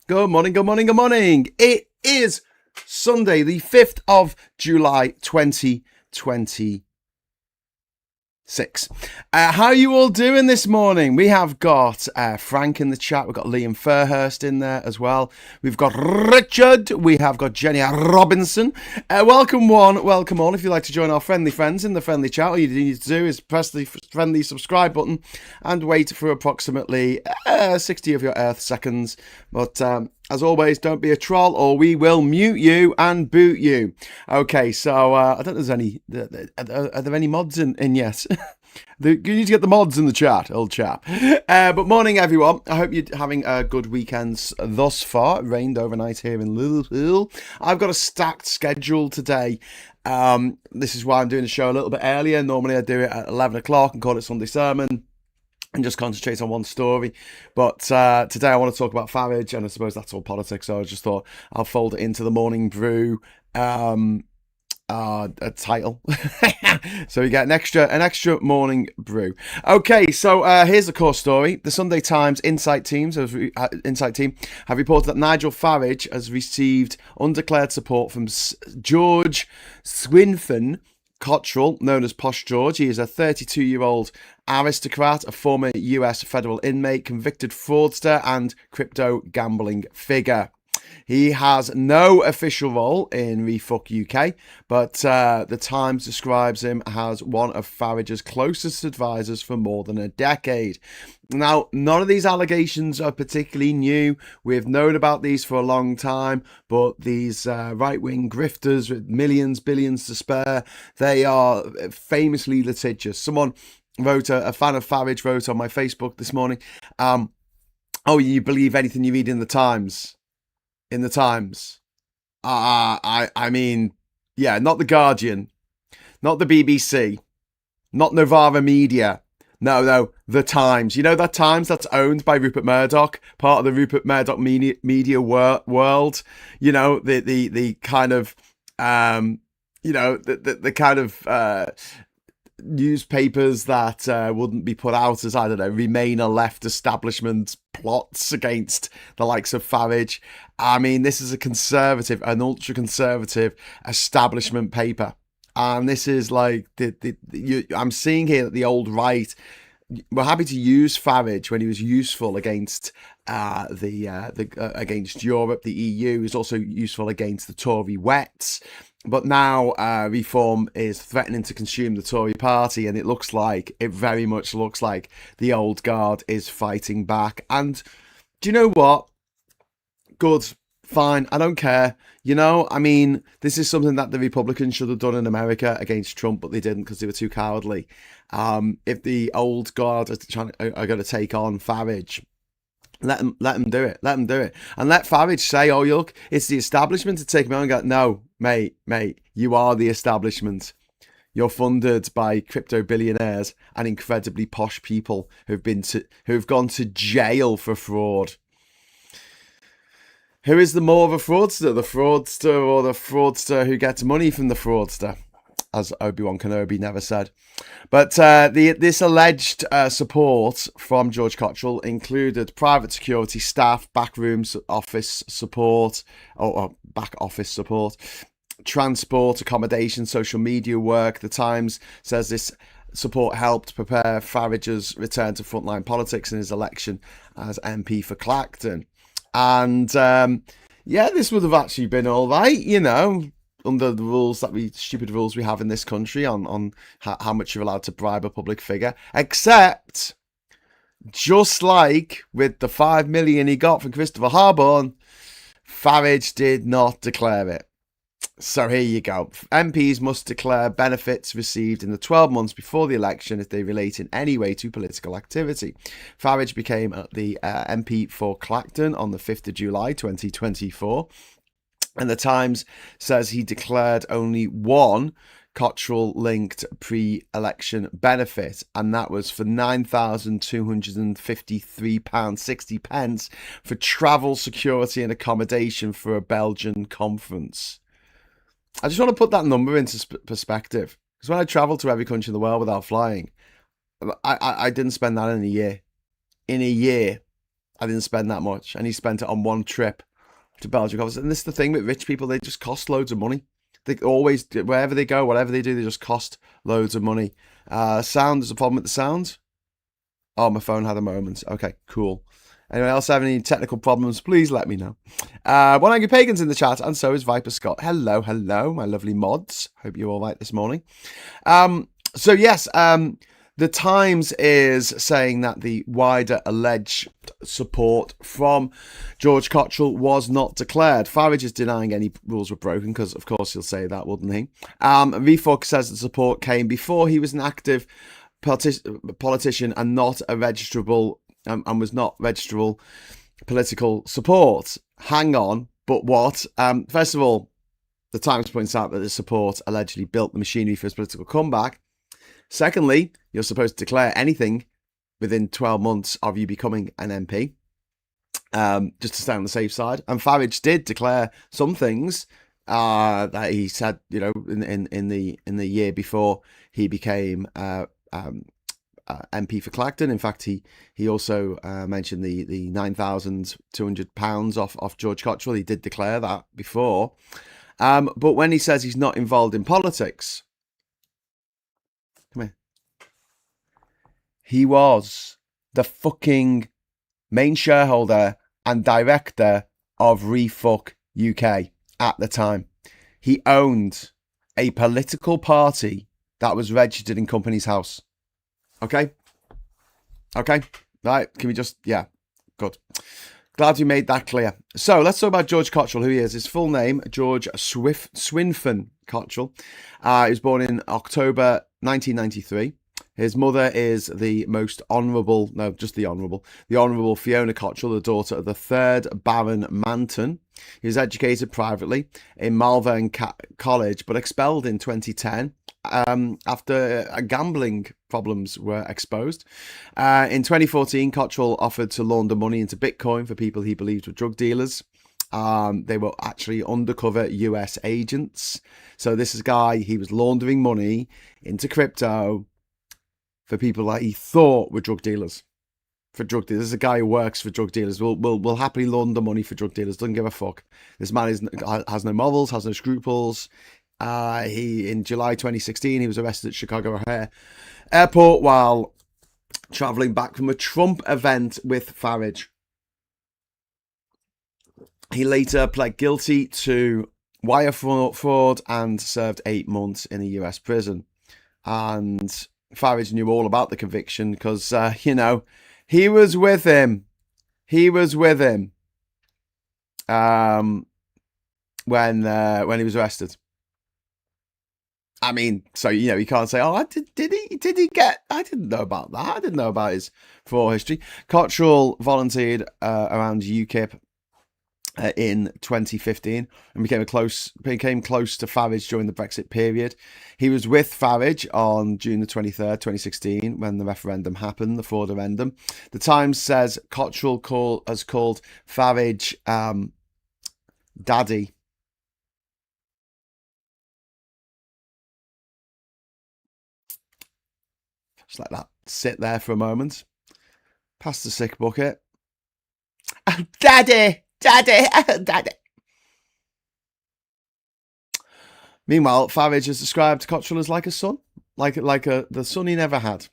Good morning, good morning, good morning. It is Sunday, the 5th of July, 2026. How are you all doing this morning? We have got Frank in the chat. We've got Liam Fairhurst in there as well. We've got Richard. We have got Jenny Robinson. Welcome one, welcome all. If you'd like to join our friendly friends in the friendly chat, all you need to do is press the friendly subscribe button and wait for approximately 60 of your Earth seconds. But as always, don't be a troll or we will mute you and boot you. Okay, so I don't know if there's any... Are there any mods in yet? You need to get the mods in the chat, old chap. But morning, everyone. I hope you're having a good weekend thus far. It rained overnight here in Liverpool. I've got a stacked schedule today. This is why I'm doing the show a little bit earlier. Normally I do it at 11 o'clock and call it Sunday Sermon and just concentrate on one story. But today I want to talk about Farage, and I suppose that's all politics, so I just thought I'll fold it into the Morning Brew a title. So we get an extra Morning Brew. Okay, so here's the core story. The Sunday Times Insight Team have reported that Nigel Farage has received undeclared support from George Swinfen Cottrell, known as Posh George. He is a 32-year-old aristocrat, a former US federal inmate, convicted fraudster, and crypto gambling figure. He has no official role in Refuck UK, but the Times describes him as one of Farage's closest advisors for more than a decade. Now, none of these allegations are particularly new. We've known about these for a long time, but these right-wing grifters with millions, billions to spare, they are famously litigious. Someone wrote, a fan of Farage wrote on my Facebook this morning, oh, you believe anything you read in the Times? In the Times. I mean, yeah, not the Guardian, not the BBC, not Novara Media. No, the Times. You know that Times that's owned by Rupert Murdoch, part of the Rupert Murdoch media world. You know, the kind of the kind of newspapers that wouldn't be put out as, I don't know, Remainer left establishment plots against the likes of Farage. I mean, this is an ultra-conservative establishment paper. And this is like, I'm seeing here that the old right were happy to use Farage when he was useful against against Europe. The EU is also useful against the Tory wets. But now Reform is threatening to consume the Tory party, and it very much looks like the old guard is fighting back. And do you know what? Good, fine, I don't care. You know, I mean, this is something that the Republicans should have done in America against Trump, but they didn't because they were too cowardly. If the old guard are going to take on Farage, let them do it. Let them do it. And let Farage say, oh, look, it's the establishment to take me on. And go, no, mate, you are the establishment. You're funded by crypto billionaires and incredibly posh people who've gone to jail for fraud. Who is the more of a fraudster? The fraudster or the fraudster who gets money from the fraudster? As Obi-Wan Kenobi never said. But this alleged support from George Cottrell included private security staff, back office support, transport, accommodation, social media work. The Times says this support helped prepare Farage's return to frontline politics in his election as MP for Clacton. And this would have actually been all right, you know, under the rules stupid rules we have in this country on how much you're allowed to bribe a public figure. Except, just like with the 5 million he got from Christopher Harborne, Farage did not declare it. So here you go. MPs must declare benefits received in the 12 months before the election if they relate in any way to political activity. Farage became the MP for Clacton on the 5th of July 2024. And the Times says he declared only one Cottrell-linked pre-election benefit, and that was for £9,253.60 for travel, security and accommodation for a Belgian conference. I just want to put that number into perspective, because when I travelled to every country in the world without flying, I didn't spend that in a year. In a year. I didn't spend that much. And he spent it on one trip to Belgium. And this is the thing with rich people, they just cost loads of money. They always, wherever they go, whatever they do, they just cost loads of money. Sound, there's a problem with the sound. Oh, my phone had a moment. Okay, cool. Anyone else have any technical problems, please let me know. One Angry Pagan's in the chat, and so is Viper Scott. Hello, hello, my lovely mods. Hope you're all right this morning. So yes, the Times is saying that the wider alleged support from George Cottrell was not declared. Farage is denying any rules were broken, because of course he'll say that, wouldn't he? Refuck says the support came before he was an active politician and not a registrable, and was not registrable political support. Hang on, but what? First of all, the Times points out that the support allegedly built the machinery for his political comeback. Secondly, you're supposed to declare anything within 12 months of you becoming an MP, just to stay on the safe side. And Farage did declare some things that he said, you know, in the year before he became MP for Clacton. In fact, he also mentioned the £9,200 off George Cottrell. He did declare that before. But when he says he's not involved in politics, come here. He was the fucking main shareholder and director of Refuck UK at the time. He owned a political party that was registered in Companies House. Okay? Okay? Right, can we just... Yeah, good. Glad you made that clear. So, let's talk about George Cottrell, who he is. His full name, George Swinfen Cottrell. He was born in October 1993. His mother is the most honourable... No, just the Honourable Fiona Cottrell, the daughter of the 3rd Baron Manton. He was educated privately in Malvern College, but expelled in 2010 after gambling problems were exposed. In 2014, Cottrell offered to launder money into Bitcoin for people he believed were drug dealers. They were actually undercover US agents. So this is a guy, he was laundering money into crypto for people that he thought were drug dealers. This is a guy who works for drug dealers. Will happily launder money for drug dealers. Doesn't give a fuck. This man has no morals, has no scruples. In July 2016, he was arrested at Chicago O'Hare Airport while traveling back from a Trump event with Farage. He later pled guilty to wire fraud and served 8 months in a US prison. And Farage knew all about the conviction because, he was with him. He was with him when he was arrested. I mean, so, you can't say, oh, did he get, I didn't know about that. I didn't know about his fraud history. Cottrell volunteered around UKIP in 2015 and became close to Farage during the Brexit period. He was with Farage on June the 23rd, 2016, when the referendum happened, the fraud-orendum. The Times says Cottrell has called Farage Daddy. Just let that sit there for a moment. Pass the sick bucket. Oh, Daddy! Daddy! Daddy! Meanwhile, Farage has described Cottrell as like a son. Like the son he never had.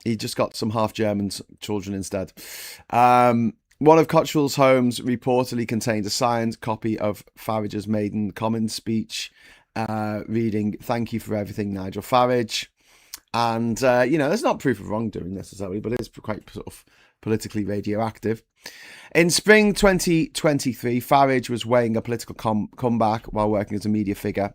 He just got some half-German children instead. One of Cottrell's homes reportedly contained a signed copy of Farage's maiden Commons speech, reading, "Thank you for everything, Nigel Farage." And, there's not proof of wrongdoing necessarily, but it's quite sort of politically radioactive. In spring 2023, Farage was weighing a political comeback while working as a media figure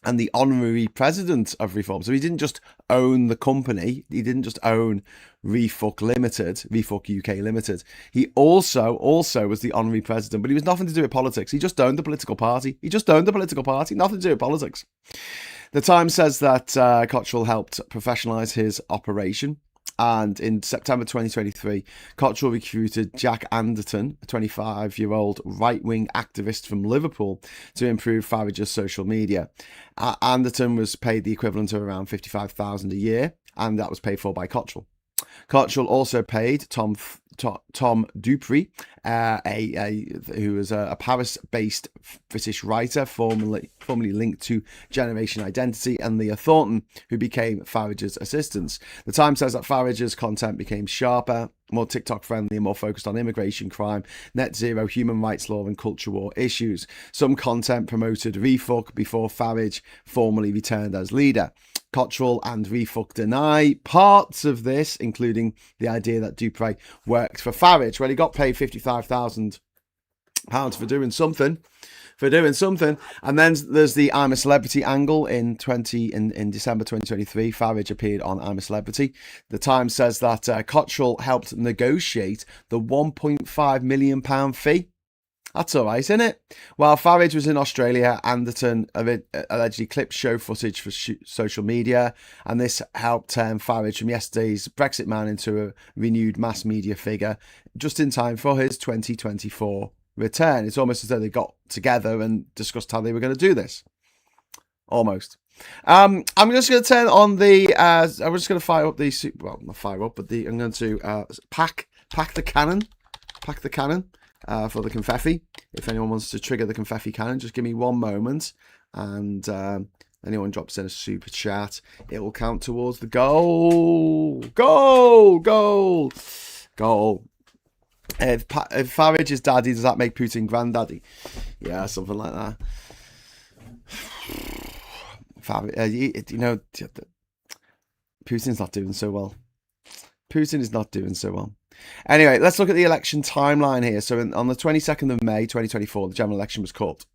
and the honorary president of Reform. So he didn't just own the company. He didn't just own Refuck UK Limited. He also was the honorary president, but he was nothing to do with politics. He just owned the political party. Nothing to do with politics. The Times says that Cottrell helped professionalise his operation. And in September 2023, Cottrell recruited Jack Anderton, a 25-year-old right-wing activist from Liverpool, to improve Farage's social media. Anderton was paid the equivalent of around $55,000 a year, and that was paid for by Cottrell. Cottrell also paid Tom Tom Dupree, who was a Paris-based British writer, formerly linked to Generation Identity, and Leah Thornton, who became Farage's assistants. The Times says that Farage's content became sharper, more TikTok-friendly, and more focused on immigration, crime, net zero, human rights law, and culture war issues. Some content promoted refuck before Farage formally returned as leader. Cottrell and Refuck deny parts of this, including the idea that Dupree worked for Farage. Well, he got paid £55,000 for doing something. And then there's the I'm a Celebrity angle in December 2023. Farage appeared on I'm a Celebrity. The Times says that Cottrell helped negotiate the £1.5 million fee. That's all right, isn't it? While Farage was in Australia, Anderton allegedly clipped show footage for social media, and this helped turn Farage from yesterday's Brexit man into a renewed mass media figure just in time for his 2024 return. It's almost as though they got together and discussed how they were going to do this. Almost. I'm just going to turn on the. I'm just going to fire up the. Well, not fire up, but I'm going to pack the cannon. Pack the cannon. For the confetti. If anyone wants to trigger the confetti cannon, just give me one moment, and anyone drops in a super chat, it will count towards the goal. If Farage is daddy, does that make Putin granddaddy? Yeah, something like that. Farage, Putin's not doing so well. Putin is not doing so well. Anyway, let's look at the election timeline here. So on the 22nd of May 2024, the general election was called.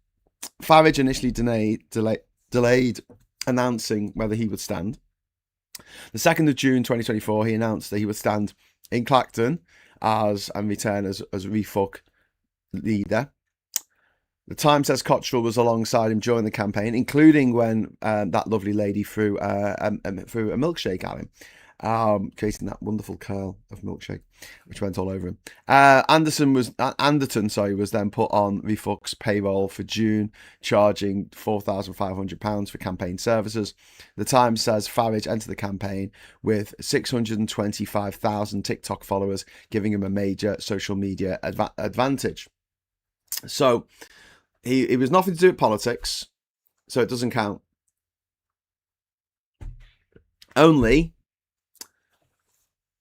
Farage initially delayed announcing whether he would stand. The 2nd of June 2024, he announced that he would stand in Clacton and return as Refuck leader. The Times says Cottrell was alongside him during the campaign, including when that lovely lady threw a milkshake at him. Creating that wonderful curl of milkshake, which went all over him. Anderton was then put on Refuck's payroll for June, charging £4,500 for campaign services. The Times says Farage entered the campaign with 625,000 TikTok followers, giving him a major social media advantage. So it was nothing to do with politics, so it doesn't count. Only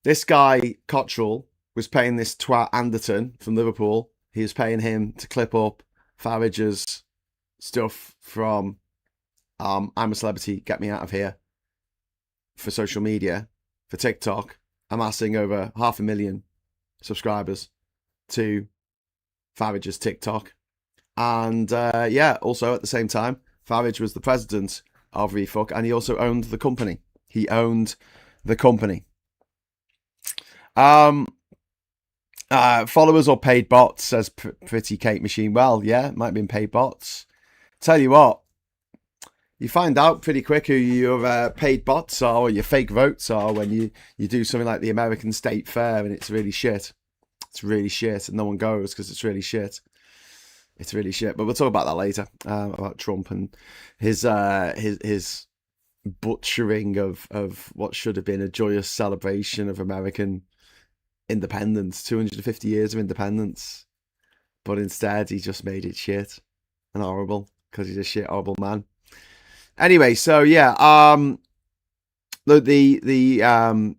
this guy, Cottrell, was paying this twat Anderton from Liverpool. He was paying him to clip up Farage's stuff from I'm a Celebrity, Get Me Out of Here for social media, for TikTok, amassing over 500,000 subscribers to Farage's TikTok. And also at the same time, Farage was the president of Refuck, and he also owned the company. Followers or paid bots, says Pretty Kate Machine. Well, yeah, it might have been paid bots. Tell you what, you find out pretty quick who your paid bots are or your fake votes are when you do something like the American State Fair and it's really shit. It's really shit and no one goes because it's really shit. It's really shit. But we'll talk about that later, about Trump and his butchering of what should have been a joyous celebration of American independence, 250 years of independence, but instead he just made it shit and horrible because he's a shit horrible man. Anyway, so yeah, the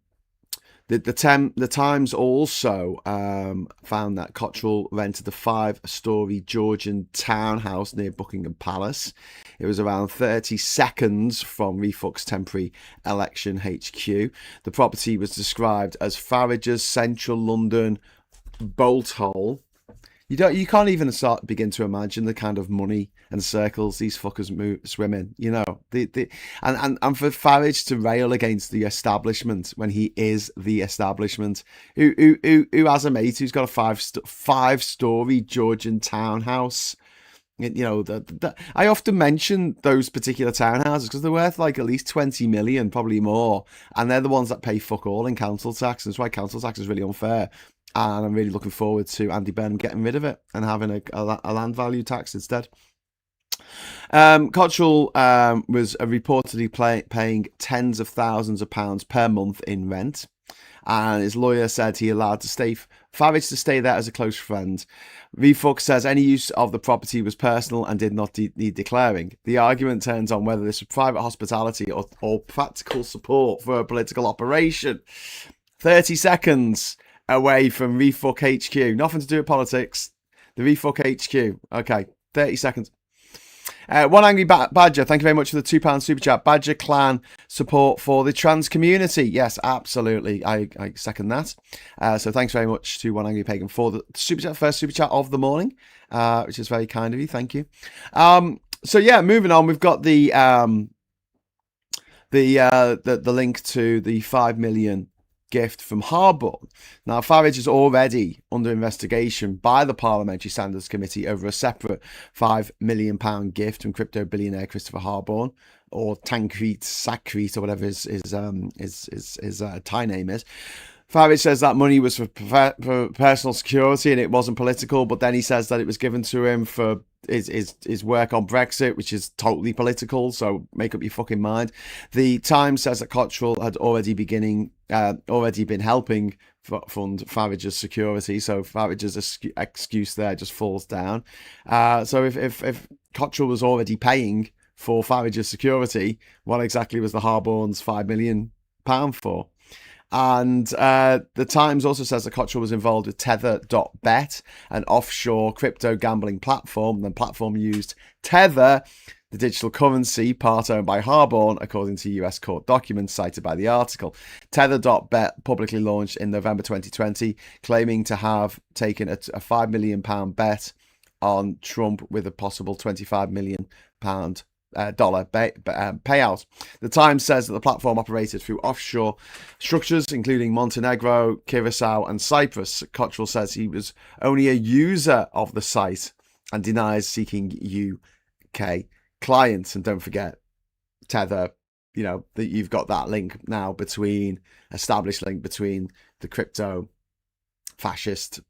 Times also found that Cottrell rented a 5-storey Georgian townhouse near Buckingham Palace. It was around 30 seconds from Refuck's temporary election HQ. The property was described as Farage's central London bolt hole. You can't even begin to imagine the kind of money and circles these fuckers swim in. And for Farage to rail against the establishment when he is the establishment, who has a mate who's got a 5-storey Georgian townhouse. I often mention those particular townhouses because they're worth like at least 20 million, probably more, and they're the ones that pay fuck all in council tax. That's why council tax is really unfair. And I'm really looking forward to Andy Burnham getting rid of it and having a land value tax instead. Cottrell was reportedly paying tens of thousands of pounds per month in rent. and his lawyer said he allowed Farage to stay there as a close friend. Refux says any use of the property was personal and did not need declaring. The argument turns on whether this was private hospitality or practical support for a political operation. 30 seconds away from Refug HQ. Nothing to do with politics. The Refug HQ. Okay, 30 seconds. One Angry Badger, thank you very much for the £2 super chat. Badger Clan support for the trans community. Yes, absolutely. I second that. So thanks very much to One Angry Pagan for the super chat, first super chat of the morning, which is very kind of you. Thank you. So yeah, moving on, we've got the link to the 5 million gift from Harborne. Now, Farage is already under investigation by the Parliamentary Standards Committee over a separate £5 million gift from crypto billionaire Christopher Harborne, or Tancrete Sacrete, or whatever his Thai name is. Farage says that money was for personal security and it wasn't political, but then he says that it was given to him for his work on Brexit, which is totally political, so make up your fucking mind. The Times says that Cottrell had already been helping fund Farage's security, so Farage's excuse there just falls down. So if Cottrell was already paying for Farage's security, what exactly was the Harborne's £5 million for? And the Times also says that Cottrell was involved with Tether.bet, an offshore crypto gambling platform. The platform used Tether, the digital currency, part owned by Harborne, according to US court documents cited by the article. Tether.bet publicly launched in November 2020, claiming to have taken a £5 million bet on Trump with a possible $25 million payout. The Times says that the platform operated through offshore structures, including Montenegro, Curacao, and Cyprus. Cottrell says he was only a user of the site and denies seeking UK clients. And don't forget, Tether, that you've got that link now established link between the crypto fascist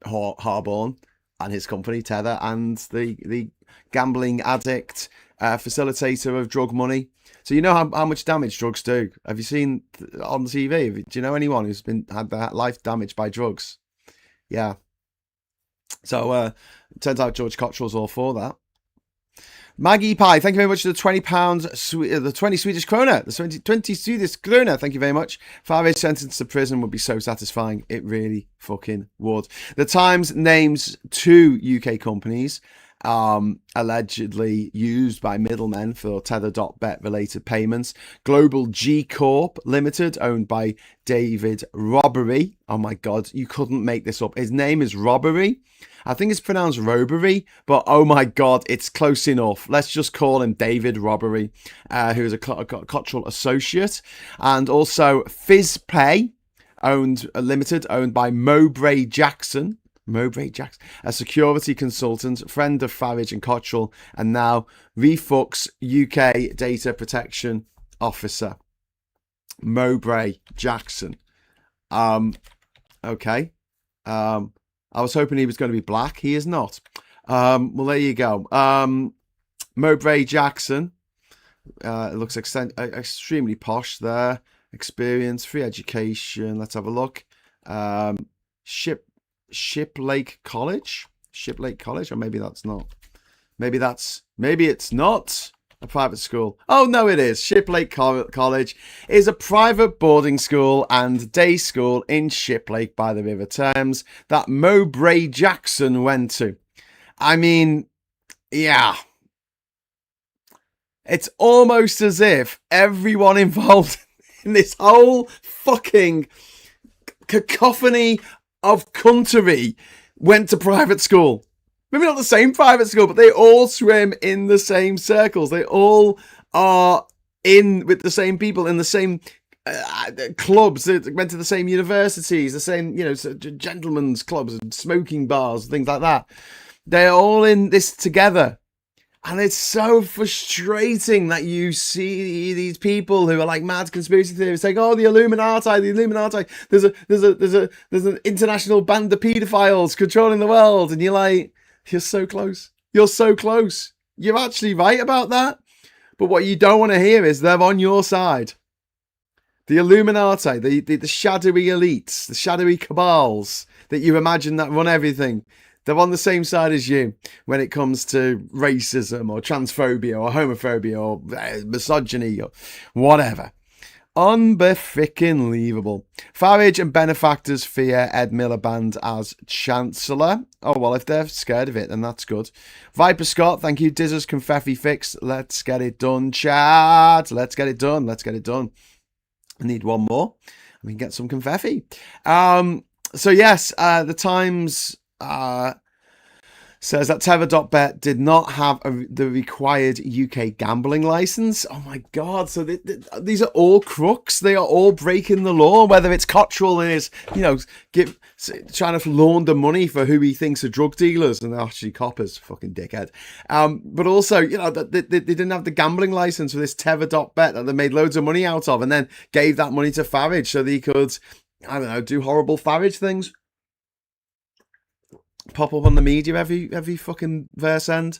Harborne and his company Tether and the gambling addict facilitator of drug money. So you know how much damage drugs do. Have you seen on the TV? Do you know anyone who's had their life damaged by drugs? Yeah. So it turns out George Cottrell's all for that. Maggie Pie, thank you very much for the £20, the 20 Swedish krona, the 20 Swedish krona, thank you very much. Farage sentenced to prison would be so satisfying. It really fucking would. The Times names 2 UK companies allegedly used by middlemen for Tether.bet related payments. Global G Corp Limited, owned by David Robbery. Oh my God, you couldn't make this up. His name is Robbery. I think it's pronounced Robbery, but oh my God, it's close enough. Let's just call him David Robbery, who is a Cottrell associate. And also FizzPay, limited, owned by Mowbray Jackson, a security consultant, friend of Farage and Cottrell, and now Refux UK data protection officer. Mowbray Jackson. Okay. I was hoping he was going to be black. He is not. Well, there you go. Mowbray Jackson. It looks extremely posh there. Experience, free education. Let's have a look. Shiplake College, or maybe that's not. Maybe it's not a private school. Oh no, it is. Shiplake College is a private boarding school and day school in Shiplake by the River Thames that Mowbray Jackson went to. I mean, yeah. It's almost as if everyone involved in this whole fucking cacophony of country went to private school. Maybe not the same private school, but they all swim in the same circles. They all are in with the same people in the same clubs. They went to the same universities, the same, gentlemen's clubs and smoking bars, things like that. They're all in this together. And it's so frustrating that you see these people who are like mad conspiracy theorists saying, "Oh, the Illuminati. There's an international band of paedophiles controlling the world," and you're like, "You're so close. You're so close. You're actually right about that." But what you don't want to hear is they're on your side. The Illuminati, the shadowy elites, the shadowy cabals that you imagine that run everything. They're on the same side as you when it comes to racism or transphobia or homophobia or misogyny or whatever. Unbefrickin-leavable. Farage and benefactors fear Ed Miliband as Chancellor. Oh, well, if they're scared of it, then that's good. Viper Scott, thank you. Dizzer's confetti fix. Let's get it done, chat. Let's get it done. Let's get it done. I need one more. We can get some confetti. So, yes, the Times... says that Tether.bet did not have the required UK gambling license. Oh my God. So these are all crooks. They are all breaking the law, whether it's Cottrell and his, trying to launder money for who he thinks are drug dealers and they're actually coppers, fucking dickhead. But also, they didn't have the gambling license for this Tether.bet that they made loads of money out of and then gave that money to Farage so that he could, I don't know, do horrible Farage things. Pop up on the media every fucking verse end.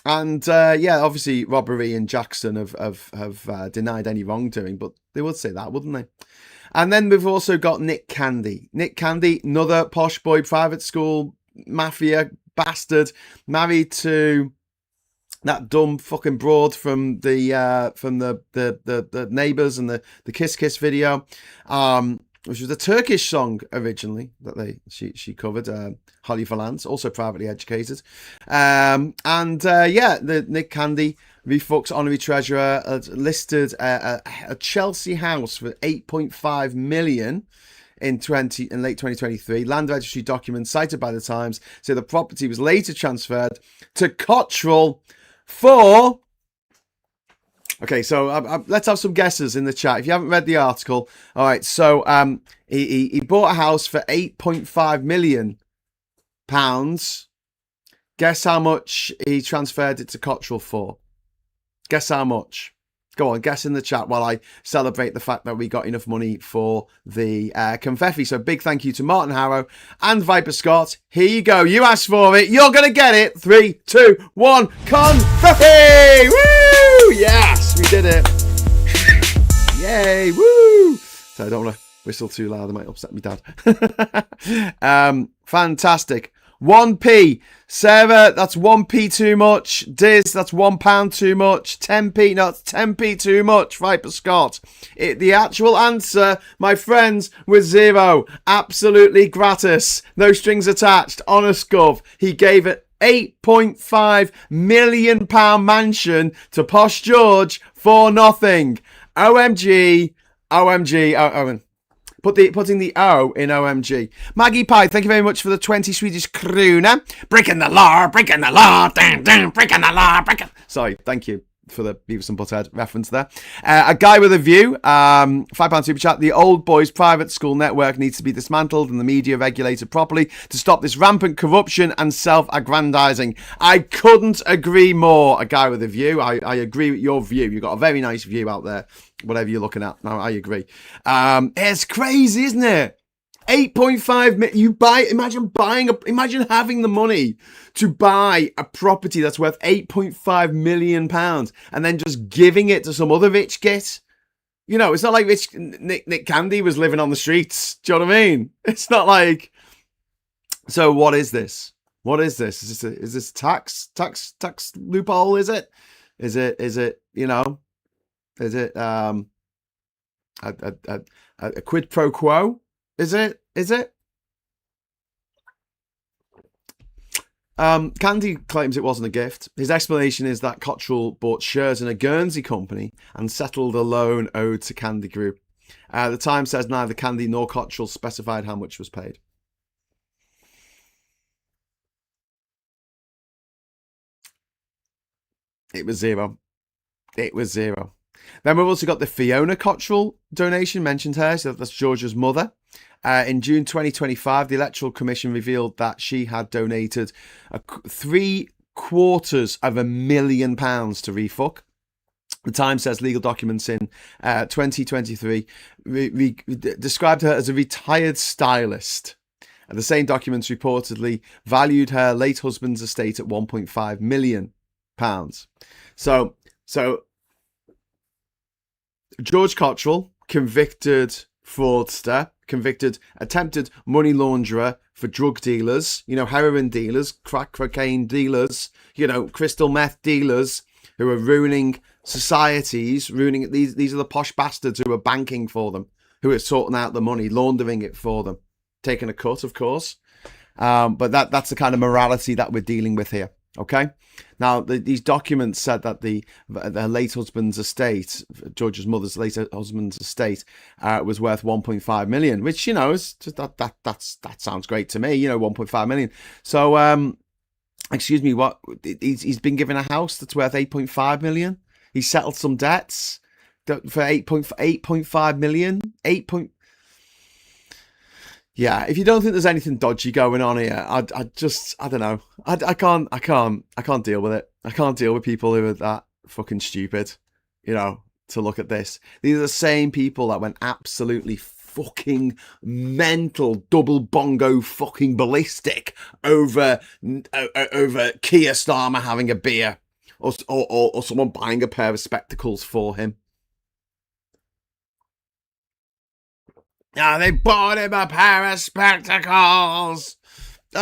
Obviously Robbery and Jackson have denied any wrongdoing, but they would say that, wouldn't they? And then we've also got Nick Candy. Nick Candy, another posh boy, private school mafia bastard, married to that dumb fucking broad from the Neighbours and the Kiss Kiss video. Which was a Turkish song originally that she covered. Holly Valance, also privately educated. The Nick Candy, Refux honorary treasurer, listed a Chelsea house for 8.5 million in late 2023. Land registry documents cited by the Times say the property was later transferred to Cottrell for... Okay, so let's have some guesses in the chat. If you haven't read the article, all right. So he bought a house for £8.5 million. Guess how much he transferred it to Cottrell for? Guess how much? Go on, guess in the chat while I celebrate the fact that we got enough money for the confetti. So big thank you to Martin Harrow and Viper Scott. Here you go. You asked for it. You're going to get it. 3, 2, 1. Confetti! Woo! Yes, we did it. Yay. Woo! So I don't want to whistle too loud. I might upset me dad. Fantastic. 1p. Sarah, that's 1p too much. Diz, that's £1 too much. 10p, no, that's 10p too much. Viper Scott. The actual answer, my friends, was 0. Absolutely gratis. No strings attached. Honest gov. He gave it £8.5 million mansion to Posh George for nothing. OMG. OMG. Putting the O in OMG. Maggie Pie, thank you very much for the 20 Swedish krona. Breaking the law, breaking the law, breaking the law, Sorry, thank you for the Beavis and Butthead reference there. A guy with a view, £5 super chat. The old boys private school network needs to be dismantled and the media regulated properly to stop this rampant corruption and self-aggrandizing. I couldn't agree more. A guy with a view. I agree with your view. You've got a very nice view out there. Whatever you're looking at. No, I agree. It's crazy, isn't it? 8.5 million. Imagine having the money to buy a property that's worth 8.5 million pounds and then just giving it to some other rich git. It's not like rich Nick Candy was living on the streets. Do you know what I mean? It's not like. So what is this? What is this? Is this tax loophole? Is it? Is it? Is it a quid pro quo? Is it? Candy claims it wasn't a gift. His explanation is that Cottrell bought shares in a Guernsey company and settled a loan owed to Candy Group. The Times says neither Candy nor Cottrell specified how much was paid. It was 0. Then we've also got the Fiona Cottrell donation, mentioned her, so that's Georgia's mother. In June 2025, the Electoral Commission revealed that she had donated £750,000 to Refuck. The Times says legal documents in 2023 described her as a retired stylist. And the same documents reportedly valued her late husband's estate at £1.5 million. So George Cottrell, convicted fraudster, convicted attempted money launderer for drug dealers, heroin dealers, crack cocaine dealers, crystal meth dealers who are ruining societies, ruining these are the posh bastards who are banking for them, who are sorting out the money, laundering it for them, taking a cut, of course. But that's the kind of morality that we're dealing with here. Okay. Now, these documents said that the late husband's estate, George's mother's late husband's estate, was worth 1.5 million, which is just that sounds great to me. 1.5 million. So, excuse me, what he's been given a house that's worth 8.5 million. He settled some debts for 8.5 million. Yeah, if you don't think there's anything dodgy going on here, I don't know. I can't deal with it. I can't deal with people who are that fucking stupid, to look at this. These are the same people that went absolutely fucking mental, double bongo fucking ballistic over Keir Starmer having a beer or someone buying a pair of spectacles for him. They bought him a pair of spectacles. He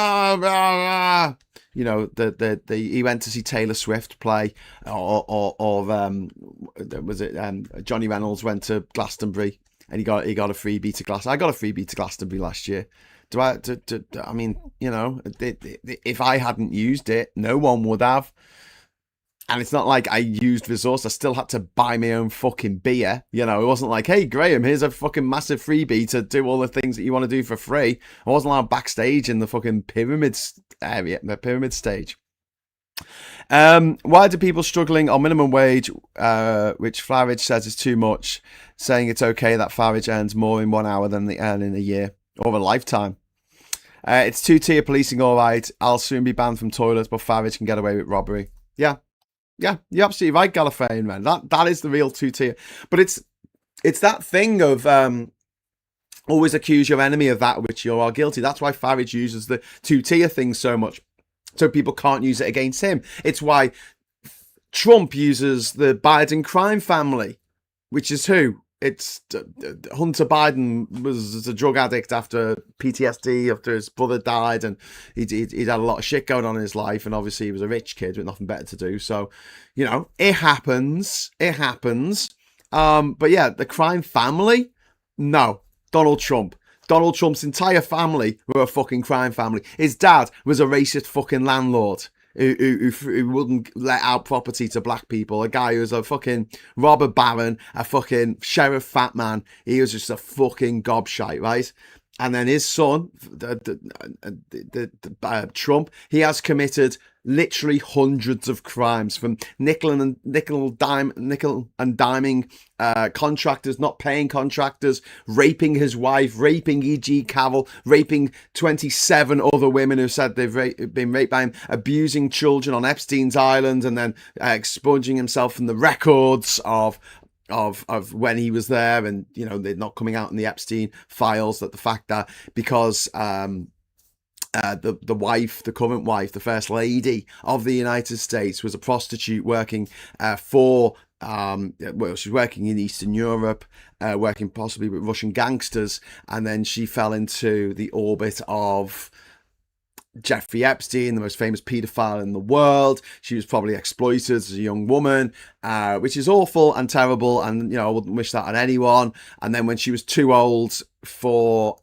went to see Taylor Swift play, or was it Johnny Reynolds went to Glastonbury and he got a freebie to Glastonbury. I got a freebie to Glastonbury last year. I mean, if I hadn't used it, no one would have. And it's not like I used resource. I still had to buy my own fucking beer. It wasn't like, hey, Graham, here's a fucking massive freebie to do all the things that you want to do for free. I wasn't allowed backstage in the fucking pyramids area, the pyramid stage. Why do people struggling on minimum wage, which Farage says is too much, saying it's okay that Farage earns more in 1 hour than they earn in a year or a lifetime? It's two-tier policing, all right. I'll soon be banned from toilets, but Farage can get away with robbery. Yeah, you're absolutely right, Gallifreyan, man. That is the real two-tier. But it's that thing of always accuse your enemy of that which you are guilty. That's why Farage uses the two-tier thing so much, so people can't use it against him. It's why Trump uses the Biden crime family, which is who? It's Hunter Biden was a drug addict after PTSD, after his brother died, and he'd had a lot of shit going on in his life, and obviously he was a rich kid with nothing better to do. So, it happens. But yeah, the crime family, no, Donald Trump. Donald Trump's entire family were a fucking crime family. His dad was a racist fucking landlord who wouldn't let out property to black people. A guy who was a fucking robber baron, a fucking sheriff fat man. He was just a fucking gobshite, right? And then his son, Trump, he has committed literally hundreds of crimes, from nickel and diming contractors, not paying contractors, raping his wife, raping E.G. Cavill, raping 27 other women who said they've been raped by him, abusing children on Epstein's Island, and then expunging himself from the records of when he was there, and they're not coming out in the Epstein files, that the fact that because the wife, the current wife, the first lady of the United States, was a prostitute working she's working in Eastern Europe, working possibly with Russian gangsters, and then she fell into the orbit of Jeffrey Epstein, the most famous paedophile in the world. She was probably exploited as a young woman, which is awful and terrible, and I wouldn't wish that on anyone. And then when she was too old for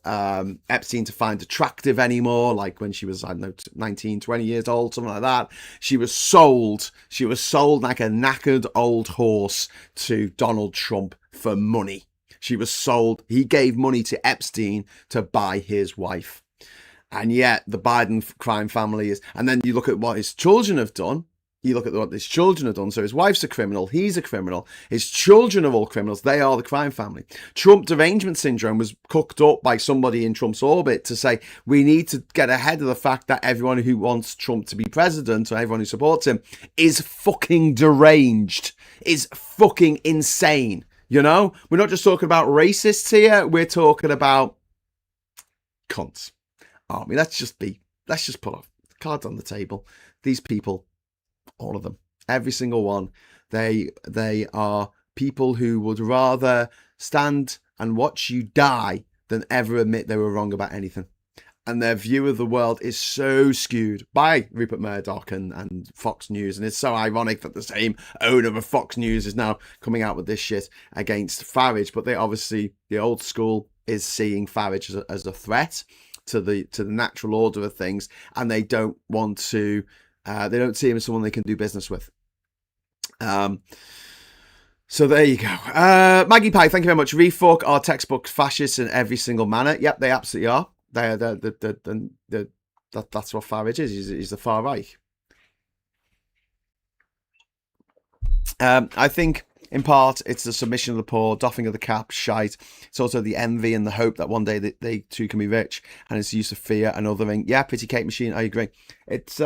Epstein to find attractive anymore, like when she was, 19, 20 years old, something like that, she was sold like a knackered old horse to Donald Trump for money. She was sold. He gave money to Epstein to buy his wife. And yet the Biden crime family is, and then you look at what his children have done. So his wife's a criminal. He's a criminal. His children are all criminals. They are the crime family. Trump derangement syndrome was cooked up by somebody in Trump's orbit to say, we need to get ahead of the fact that everyone who wants Trump to be president, or everyone who supports him, is fucking deranged, is fucking insane. We're not just talking about racists here. We're talking about cunts. Let's just put our cards on the table. These people, all of them, every single one, they are people who would rather stand and watch you die than ever admit they were wrong about anything. And their view of the world is so skewed by Rupert Murdoch and Fox News. And it's so ironic that the same owner of Fox News is now coming out with this shit against Farage. But they obviously, the old school is seeing Farage as a threat to the natural order of things. And they don't want to, they don't see him as someone they can do business with. So there you go. Maggie Pie, thank you very much. Refuck are textbook fascists in every single manner. Yep, they absolutely are. That's what Farage is. He's the far right. I think in part it's the submission of the poor, doffing of the cap, shite. It's also the envy and the hope that one day they too can be rich, and it's the use of fear and othering. Yeah, pretty cake machine. I agree. It's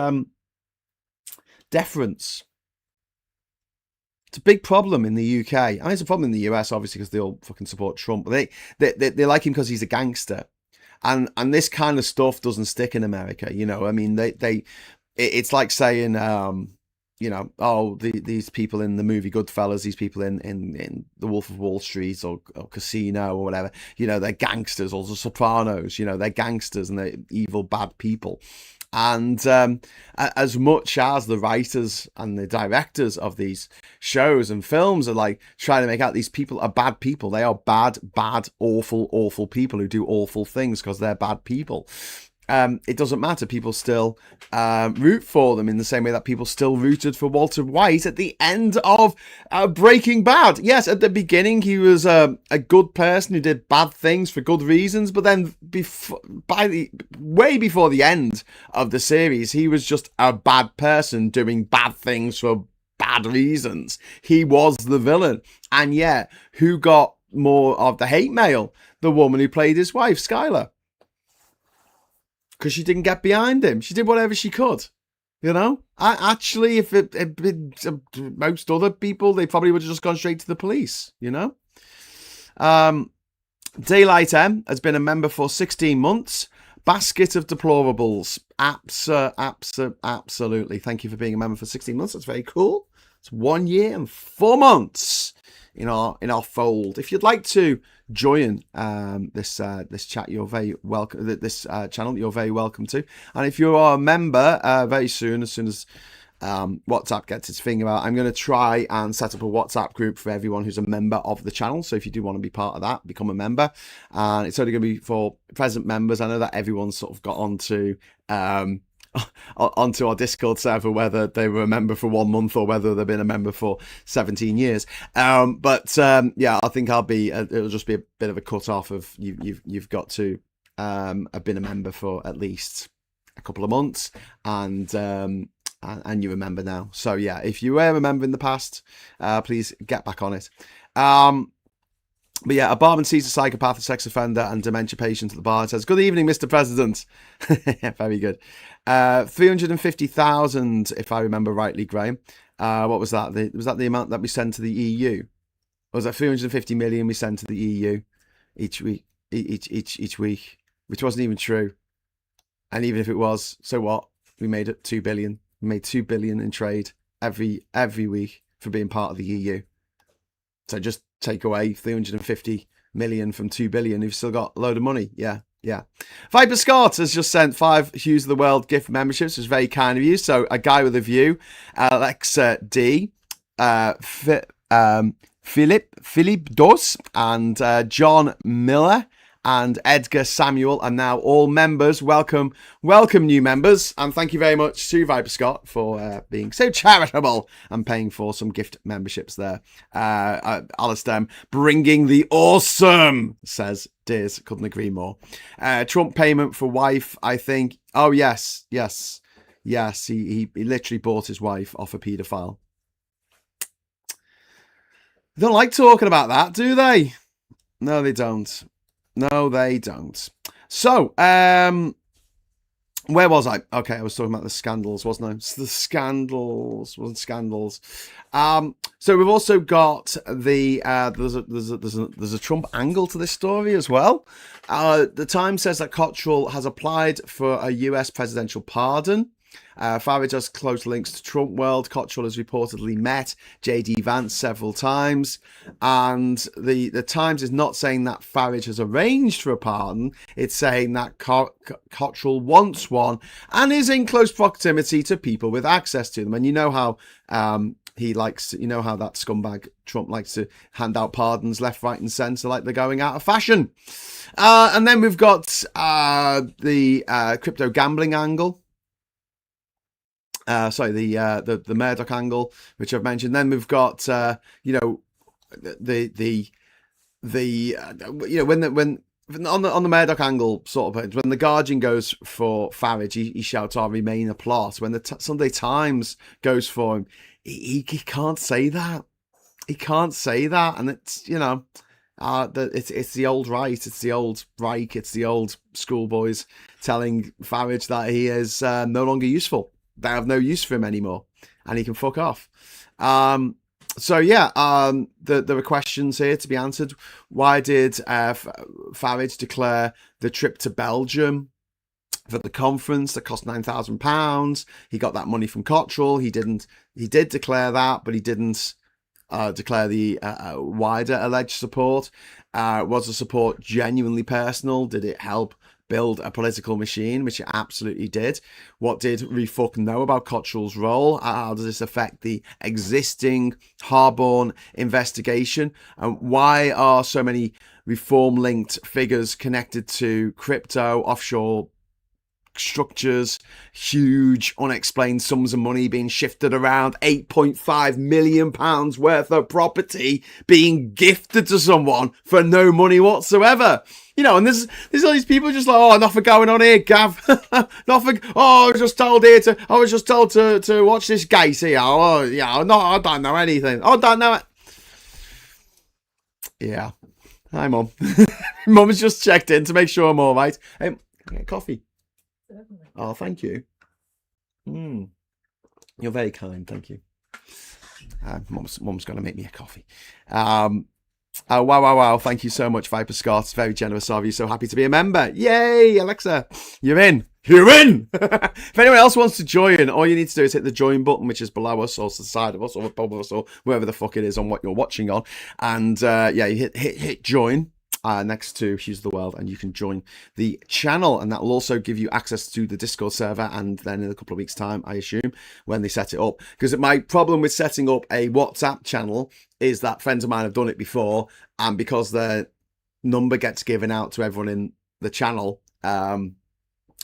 deference. It's a big problem in the UK. I mean, it's a problem in the US, obviously, because they all fucking support Trump. But they like him because he's a gangster. And this kind of stuff doesn't stick in America, you know. I mean, it's like saying, you know, oh, these people in the movie Goodfellas, these people in The Wolf of Wall Street or Casino or whatever, you know, they're gangsters. Or The Sopranos, you know, they're gangsters and they're evil, bad people. And as much as the writers and the directors of these shows and films are like trying to make out these people are bad people, they are bad, awful, awful people who do awful things because they're bad people. It doesn't matter. People still root for them in the same way that people still rooted for Walter White at the end of Breaking Bad. Yes, at the beginning he was a good person who did bad things for good reasons, but then way before the end of the series, he was just a bad person doing bad things for bad reasons. He was the villain. And yet, who got more of the hate mail? The woman who played his wife, Skylar. Because she didn't get behind him. She did whatever she could. You know? Actually, if it most other people, they probably would have just gone straight to the police. You know? Daylight M has been a member for 16 months. Basket of deplorables. Absolutely. Thank you for being a member for 16 months. That's very cool. It's 1 year and 4 months in our fold. If you'd like to join this chat, you're very welcome. This channel, you're very welcome to. And if you are a member, very soon, as WhatsApp gets its finger out, I'm going to try and set up a WhatsApp group for everyone who's a member of the channel. So if you do want to be part of that, become a member. And it's only going to be for present members. I know that everyone's sort of got onto our Discord server, whether they were a member for 1 month or whether they've been a member for 17 years. Yeah, I think it'll just be a bit of a cut off of you've got to have been a member for at least a couple of months and you're a member now. So yeah, if you were a member in the past, please get back on it. But yeah, a barman sees a psychopath, a sex offender, and dementia patient at the bar and says, "Good evening, Mr. President." Very good. 350,000, if I remember rightly, Graham. What was that? Was that the amount that we sent to the EU? Or was that 350 million we sent to the EU each week? Each week, which wasn't even true. And even if it was, so what? We made it 2 billion. We made 2 billion in trade every week for being part of the EU. So just take away 350 million from 2 billion. You've still got a load of money. Yeah. Viper Scott has just sent 5 Hughes of the World gift memberships. It's very kind of you. So a guy with a view, Alexa D, Philip Dos, and John Miller and Edgar Samuel are now all members. Welcome new members, and thank you very much to Viper Scott for being so charitable and paying for some gift memberships there. Alistair, bringing the awesome, says Dears, couldn't agree more. Trump payment for wife, I think. Oh yes, he literally bought his wife off a paedophile. They don't like talking about that, do they? No, they don't. So, where was I? Okay, I was talking about the scandals, wasn't I? It's the scandals. So we've also got the there's a Trump angle to this story as well. The Times says that Cottrell has applied for a US presidential pardon. Farage has close links to Trump world. Cottrell has reportedly met JD Vance several times. And the Times is not saying that Farage has arranged for a pardon. It's saying that Cottrell wants one and is in close proximity to people with access to them. And you know how he likes to, you know how that scumbag Trump likes to hand out pardons left, right and centre like they're going out of fashion. And then we've got the crypto gambling angle. The Murdoch angle, which I've mentioned. Then we've got when on the Murdoch angle, sort of when the Guardian goes for Farage, he shouts, "I remain a plot." When the Sunday Times goes for him, he can't say that. He can't say that, and it's it's the old right, it's the old Reich, it's the old schoolboys telling Farage that he is no longer useful. They have no use for him anymore, and he can fuck off. There were questions here to be answered. Why did Farage declare the trip to Belgium for the conference that cost £9,000? He got that money from Cottrell. He did declare that, but he didn't declare the wider alleged support. Was the support genuinely personal? Did it help build a political machine, which it absolutely did? What did we fucking know about Cottrell's role? How does this affect the existing Harborne investigation? And why are so many reform-linked figures connected to crypto, offshore structures, huge unexplained sums of money being shifted around, £8.5 million worth of property being gifted to someone for no money whatsoever? And there's all these people just like, oh, nothing going on here, Gav. Nothing. Oh, I was just told to watch this gate here. Oh, yeah, I don't know anything. I don't know it. Yeah. Hi, Mum. Mum's just checked in to make sure I'm all right. Hey, can I get coffee? Oh, thank you. You're very kind. Thank you. Mum's going to make me a coffee. Oh, wow. Thank you so much, Viper Scott. It's very generous of you. So happy to be a member. Yay, Alexa. You're in. If anyone else wants to join, all you need to do is hit the join button, which is below us or to the side of us or above us or wherever the fuck it is on what you're watching on. And you hit join next to Hughes of the World, and you can join the channel, and that will also give you access to the Discord server. And then in a couple of weeks' time, I assume, when they set it up, because my problem with setting up a WhatsApp channel is that friends of mine have done it before, and because their number gets given out to everyone in the channel on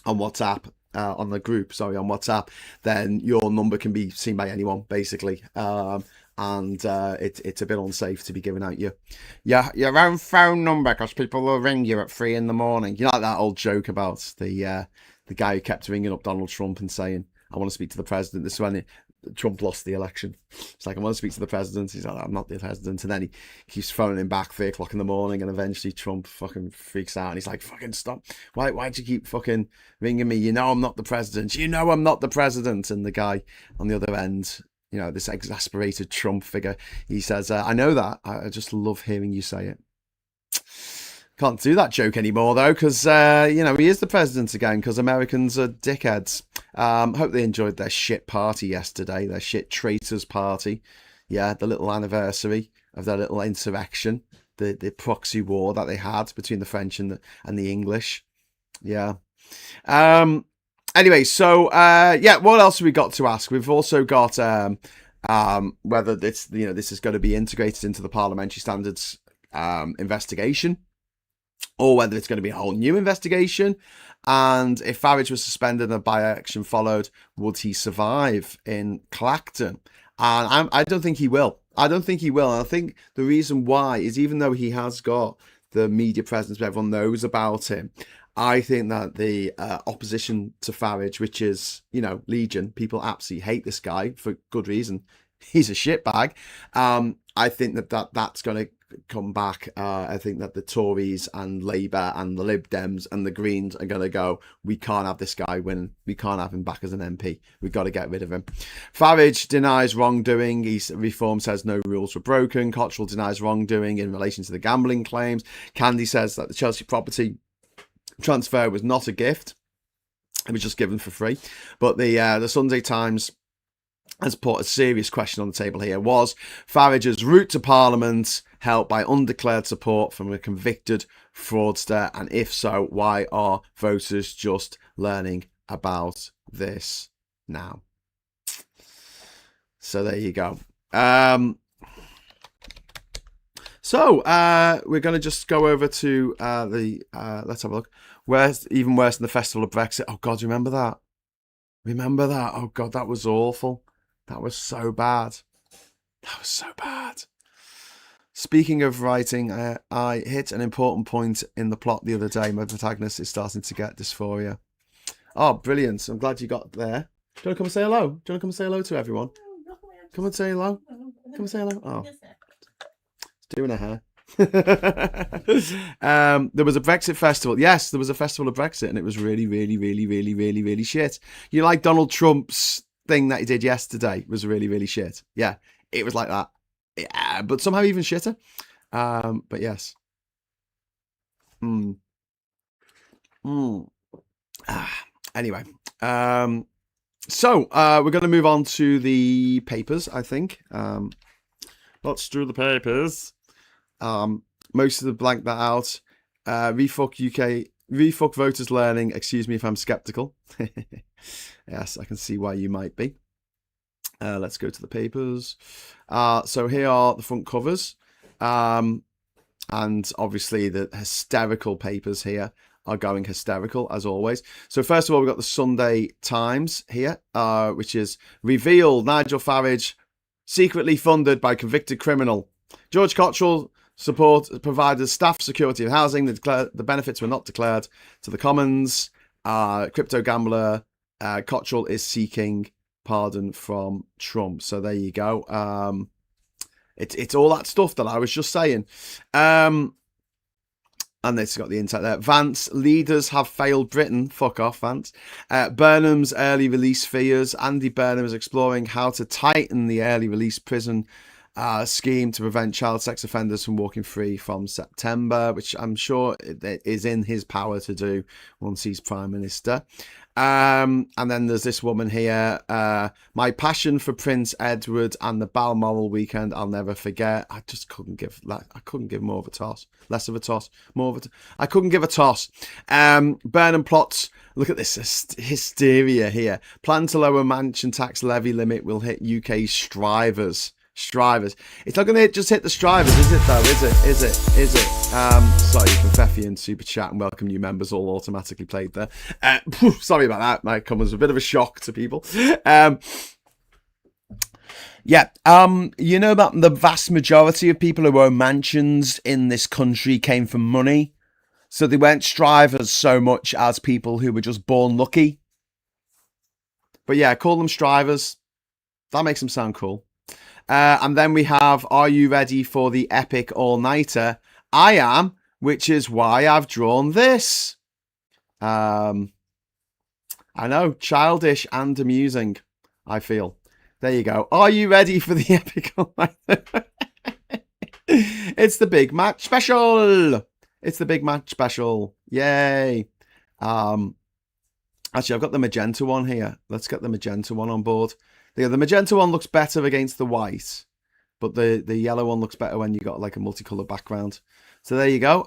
WhatsApp, on WhatsApp, then your number can be seen by anyone, basically. And it's a bit unsafe to be giving out your own phone number, because people will ring you at 3 a.m. You know, like that old joke about the guy who kept ringing up Donald Trump and saying, "I want to speak to the president." This is when Trump lost the election. It's like, "I want to speak to the president." He's like, "I'm not the president." And then he keeps phoning him back 3 o'clock in the morning, and eventually Trump fucking freaks out and he's like, "Fucking stop. Why'd you keep fucking ringing me? You know I'm not the president. You know I'm not the president." And the guy on the other end, this exasperated Trump figure, he says, "I know that. I just love hearing you say it." Can't do that joke anymore, though, because, he is the president again, because Americans are dickheads. Hope they enjoyed their shit party yesterday, their shit traitors party. Yeah, the little anniversary of their little insurrection, the proxy war that they had between the French and the English. Yeah. Anyway, so, what else have we got to ask? We've also got whether this is going to be integrated into the parliamentary standards investigation, or whether it's going to be a whole new investigation. And if Farage was suspended and a by-election followed, would he survive in Clacton? And I don't think he will. And I think the reason why is, even though he has got the media presence where everyone knows about him, I think that the opposition to Farage, which is, Legion, people absolutely hate this guy for good reason. He's a shitbag. I think that's going to come back. I think that the Tories and Labour and the Lib Dems and the Greens are going to go, "We can't have this guy win. We can't have him back as an MP. We've got to get rid of him." Farage denies wrongdoing. Reform says no rules were broken. Cottrell denies wrongdoing in relation to the gambling claims. Candy says that the Chelsea property transfer was not a gift. It was just given for free. But the Sunday Times has put a serious question on the table here. Was Farage's route to Parliament helped by undeclared support from a convicted fraudster? And if so, why are voters just learning about this now? So there you go. So we're going to just go over to let's have a look. Even worse than the Festival of Brexit. Oh, God, remember that? Remember that? Oh, God, that was awful. That was so bad. That was so bad. Speaking of writing, I hit an important point in the plot the other day. My protagonist is starting to get dysphoria. Oh, brilliant. I'm glad you got there. Do you want to come and say hello? Do you want to come and say hello to everyone? Come and say hello. Come and say hello. Oh, it's doing her hair. There was a Brexit festival. Yes, there was a festival of Brexit, and it was really, really, really, really, really, really shit. You know, like Donald Trump's thing that he did yesterday was really, really shit. Yeah, it was like that. Yeah, but somehow even shitter. But yes. Anyway, so we're going to move on to the papers, I think. Let's do the papers. Most of them blank that out. Refuck voters learning. Excuse me if I'm skeptical. Yes, I can see why you might be. Let's go to the papers. So here are the front covers. And obviously the hysterical papers here are going hysterical as always. So first of all, we've got the Sunday Times here, which is revealed Nigel Farage secretly funded by convicted criminal. George Cottrell support provided staff security and housing. The benefits were not declared to the Commons. Crypto gambler Cottrell is seeking pardon from Trump. So there you go. It's all that stuff that I was just saying. And it's got the insight there. Vance, leaders have failed Britain. Fuck off, Vance. Burnham's early release fears. Andy Burnham is exploring how to tighten the early release prison scheme to prevent child sex offenders from walking free from September, which I'm sure is in his power to do once he's Prime Minister. And then there's this woman here. My passion for Prince Edward and the Balmoral weekend I'll never forget. I just couldn't give more of a toss. Less of a toss. More of a I couldn't give a toss. Burnham plots. Look at this hysteria here. Plan to lower mansion tax levy limit will hit UK strivers. It's not going to just hit the strivers, is it though? Is it? Sorry, Confetti and Super Chat and welcome new members all automatically played there. Sorry about that. Might come as a bit of a shock to people. You know that the vast majority of people who own mansions in this country came from money. So they weren't strivers so much as people who were just born lucky. But yeah, call them strivers. That makes them sound cool. And then we have, are you ready for the epic all-nighter? I am, which is why I've drawn this. I know, childish and amusing, I feel. There you go. Are you ready for the epic all-nighter? It's the big match special. It's the big match special. Yay. Actually, I've got the magenta one here. Let's get the magenta one on board. The magenta one looks better against the white, but the yellow one looks better when you got like a multicolored background. So there you go.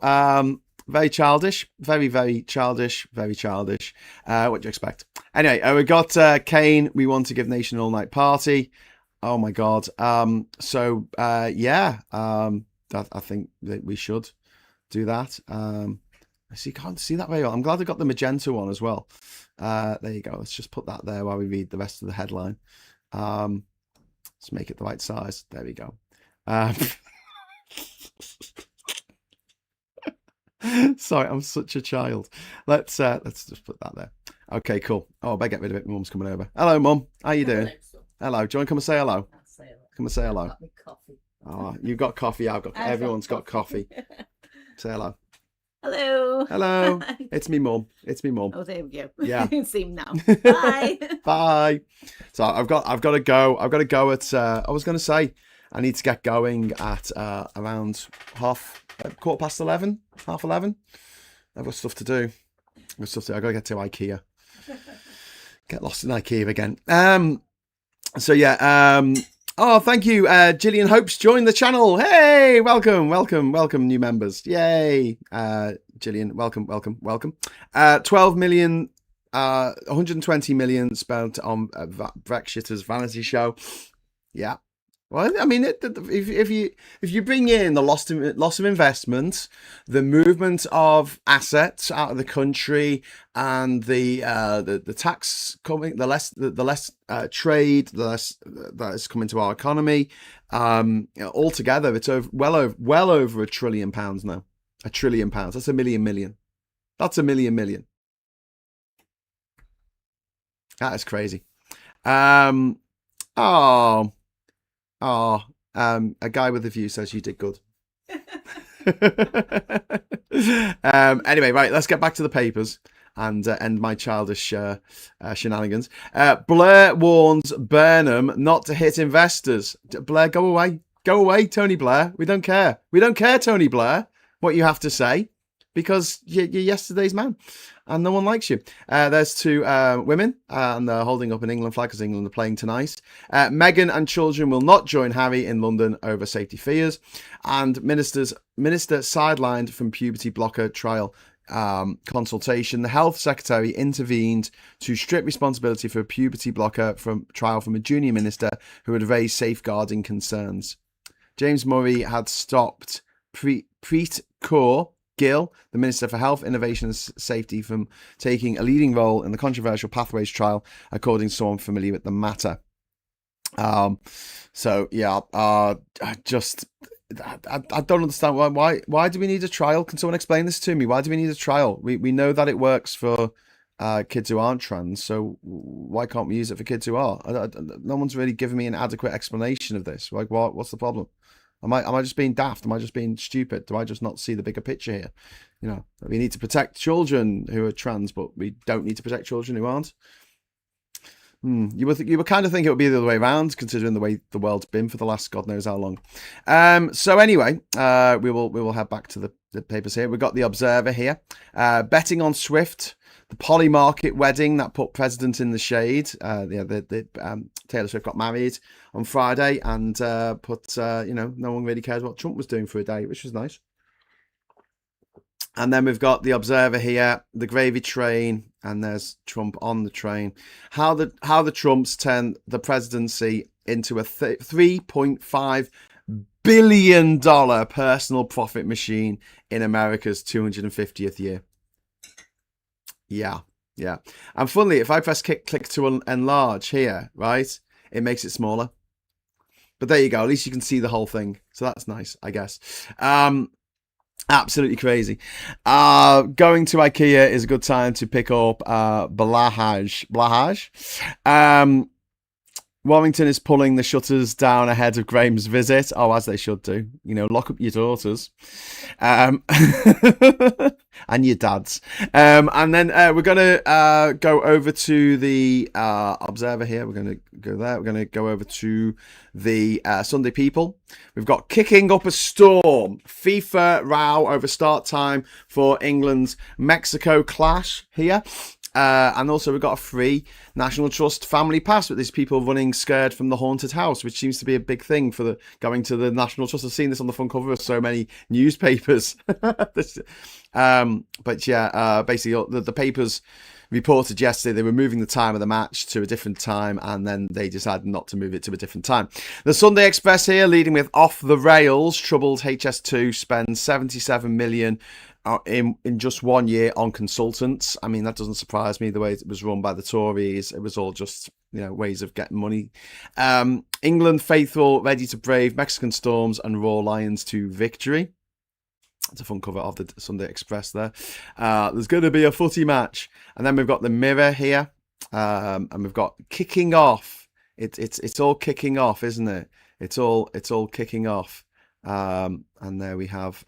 Very childish. Very, very childish. Very childish. What do you expect? Anyway, we got Kane. We want to give Nation an all-night party. Oh, my God. Yeah. I think that we should do that. You can't see that very well. I'm glad I got the magenta one as well. There you go. Let's just put that there while we read the rest of the headline. Let's make it the right size. There we go. Sorry, I'm such a child. Let's just put that there. Okay, cool. Oh, I better get rid of it. Mum's coming over. Hello, Mum. How you doing? Hello. Do you want to come and say hello? I'll say hello. Come and say hello. I've got me coffee. Oh, you've got coffee. Everyone's got coffee. Say hello. Hello. Hello. It's me, Mum. It's me, Mum. Oh, there we go. Yeah. You can see him now. Bye. Bye. So I've got to go. I've got to go at. I was going to say I need to get going at around 11:15. 11:30. I've got stuff to do. I've got to get to IKEA. Get lost in IKEA again. So yeah. Oh, thank you. Gillian Hope's joined the channel. Hey, welcome, new members. Yay. Gillian, welcome. 12 million, 120 million spent on Brexiters vanity show. Yeah. Well, I mean, if you bring in the loss of investment, the movement of assets out of the country, and the tax coming, the less trade, the less that is coming to our economy, altogether, it's well over £1 trillion now. £1 trillion. That's a million. That's a million. That is crazy. A guy with a view says you did good. Anyway, right, let's get back to the papers and end my childish shenanigans. Blair warns Burnham not to hit investors. Blair, go away, Tony Blair. We don't care, Tony Blair, what you have to say, because you're yesterday's man and no one likes you. There's two women, and they're holding up an England flag because England are playing tonight. Meghan and children will not join Harry in London over safety fears. And minister sidelined from puberty blocker trial consultation. The health secretary intervened to strip responsibility for a puberty blocker trial from a junior minister who had raised safeguarding concerns. James Murray had stopped Preet Kaur Gill, the Minister for Health, Innovation and Safety, from taking a leading role in the controversial Pathways trial, according to someone familiar with the matter. I don't understand why do we need a trial? Can someone explain this to me? Why do we need a trial? We know that it works for kids who aren't trans, so why can't we use it for kids who are? No one's really given me an adequate explanation of this. Like, what's the problem? Am I just being daft? Am I just being stupid? Do I just not see the bigger picture here? You know, we need to protect children who are trans, but we don't need to protect children who aren't. You would kind of think it would be the other way around, considering the way the world's been for the last God knows how long. So anyway, we will head back to the papers here. We've got the Observer here. Betting on Swift, the Polly Market wedding that put President in the shade. Taylor Swift got married on Friday and no one really cares what Trump was doing for a day, which was nice. And then we've got the Observer here, the gravy train, and there's Trump on the train. How the Trumps turn the presidency into a $3.5 billion personal profit machine in America's 250th year. Yeah. And funnily, if I press click to enlarge here, right, it makes it smaller. But there you go. At least you can see the whole thing. So that's nice, I guess. Absolutely crazy. Going to IKEA is a good time to pick up Blahaj. Warrington is pulling the shutters down ahead of Graham's visit. Oh, as they should do. You know, lock up your daughters. And your dads. And then we're going to go over to the Observer here. We're going to go there. We're going to go over to the Sunday People. We've got kicking up a storm. FIFA row over start time for England's Mexico clash here. And also we've got a free National Trust family pass with these people running scared from the haunted house, which seems to be a big thing for going to the National Trust. I've seen this on the front cover of so many newspapers. Basically the papers reported yesterday they were moving the time of the match to a different time, and then they decided not to move it to a different time. The Sunday Express here, leading with off the rails. Troubled HS2 spends 77 million in just 1 year on consultants. I mean, that doesn't surprise me. The way it was run by the Tories, it was all just ways of getting money. England faithful ready to brave Mexican storms and roar lions to victory. It's a fun cover of the Sunday Express there. There's going to be a footy match. And then we've got the Mirror here. And we've got kicking off. It's all kicking off, isn't it? It's all kicking off. And there we have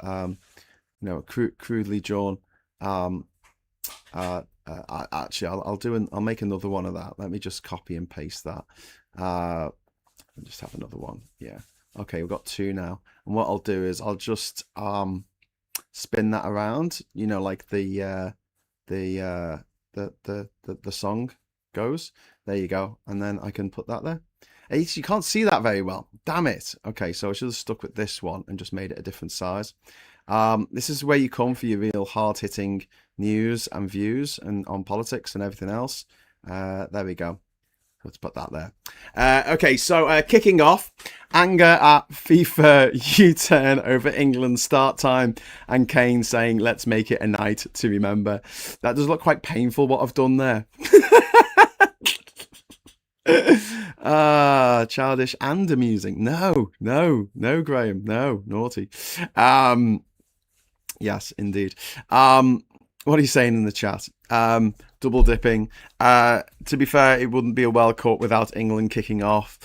crudely drawn. Actually, I'll make another one of that. Let me just copy and paste that. I'll just have another one. Yeah. Okay, we've got two now. And what I'll do is I'll just spin that around, like the song. goes. There you go. And then I can put that there. You can't see that very well. Damn it. Okay, so I should have stuck with this one and just made it a different size. This is where you come for your real hard-hitting news and views and on politics and everything else. There we go. Let's put that there. Okay, so kicking off, anger at FIFA U-turn over England's start time, and Kane saying, let's make it a night to remember. That does look quite painful, what I've done there. Childish and amusing. No, Graham. No, naughty. Yes, indeed. What are you saying in the chat? Double dipping. To be fair, it wouldn't be a World Cup without England kicking off.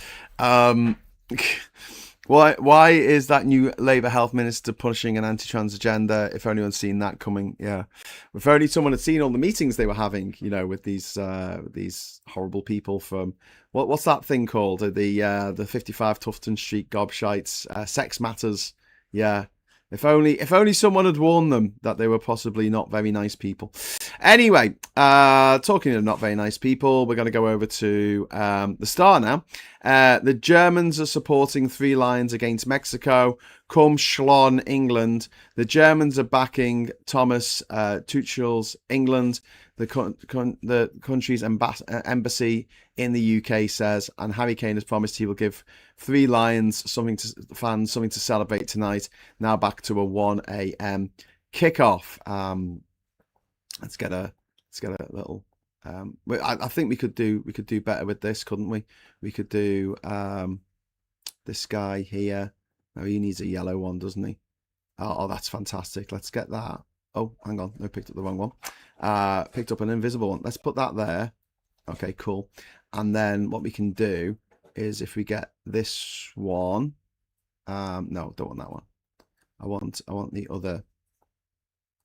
Why is that new Labour health minister pushing an anti-trans agenda? If anyone's seen that coming, yeah. If only someone had seen all the meetings they were having, with these horrible people from what's that thing called? The 55 Tufton Street gobshites, Sex Matters. Yeah. If only someone had warned them that they were possibly not very nice people. Anyway, talking of not very nice people, we're going to go over to the Star now. The Germans are supporting 3 lions against Mexico. Come Schlon, England. The Germans are backing Thomas Tuchel's England. The country's embassy in the UK says, and Harry Kane has promised he will give 3 lions something to celebrate tonight. Now back to a 1 a.m. kickoff. Let's get a little. I think we could do better with this, couldn't we? We could do this guy here. Oh, he needs a yellow one, doesn't he? Oh, that's fantastic. Let's get that. Oh, hang on. I picked up the wrong one. Picked up an invisible one. Let's put that there. Okay, cool. And then what we can do is if we get this one. No, don't want that one. I want the other.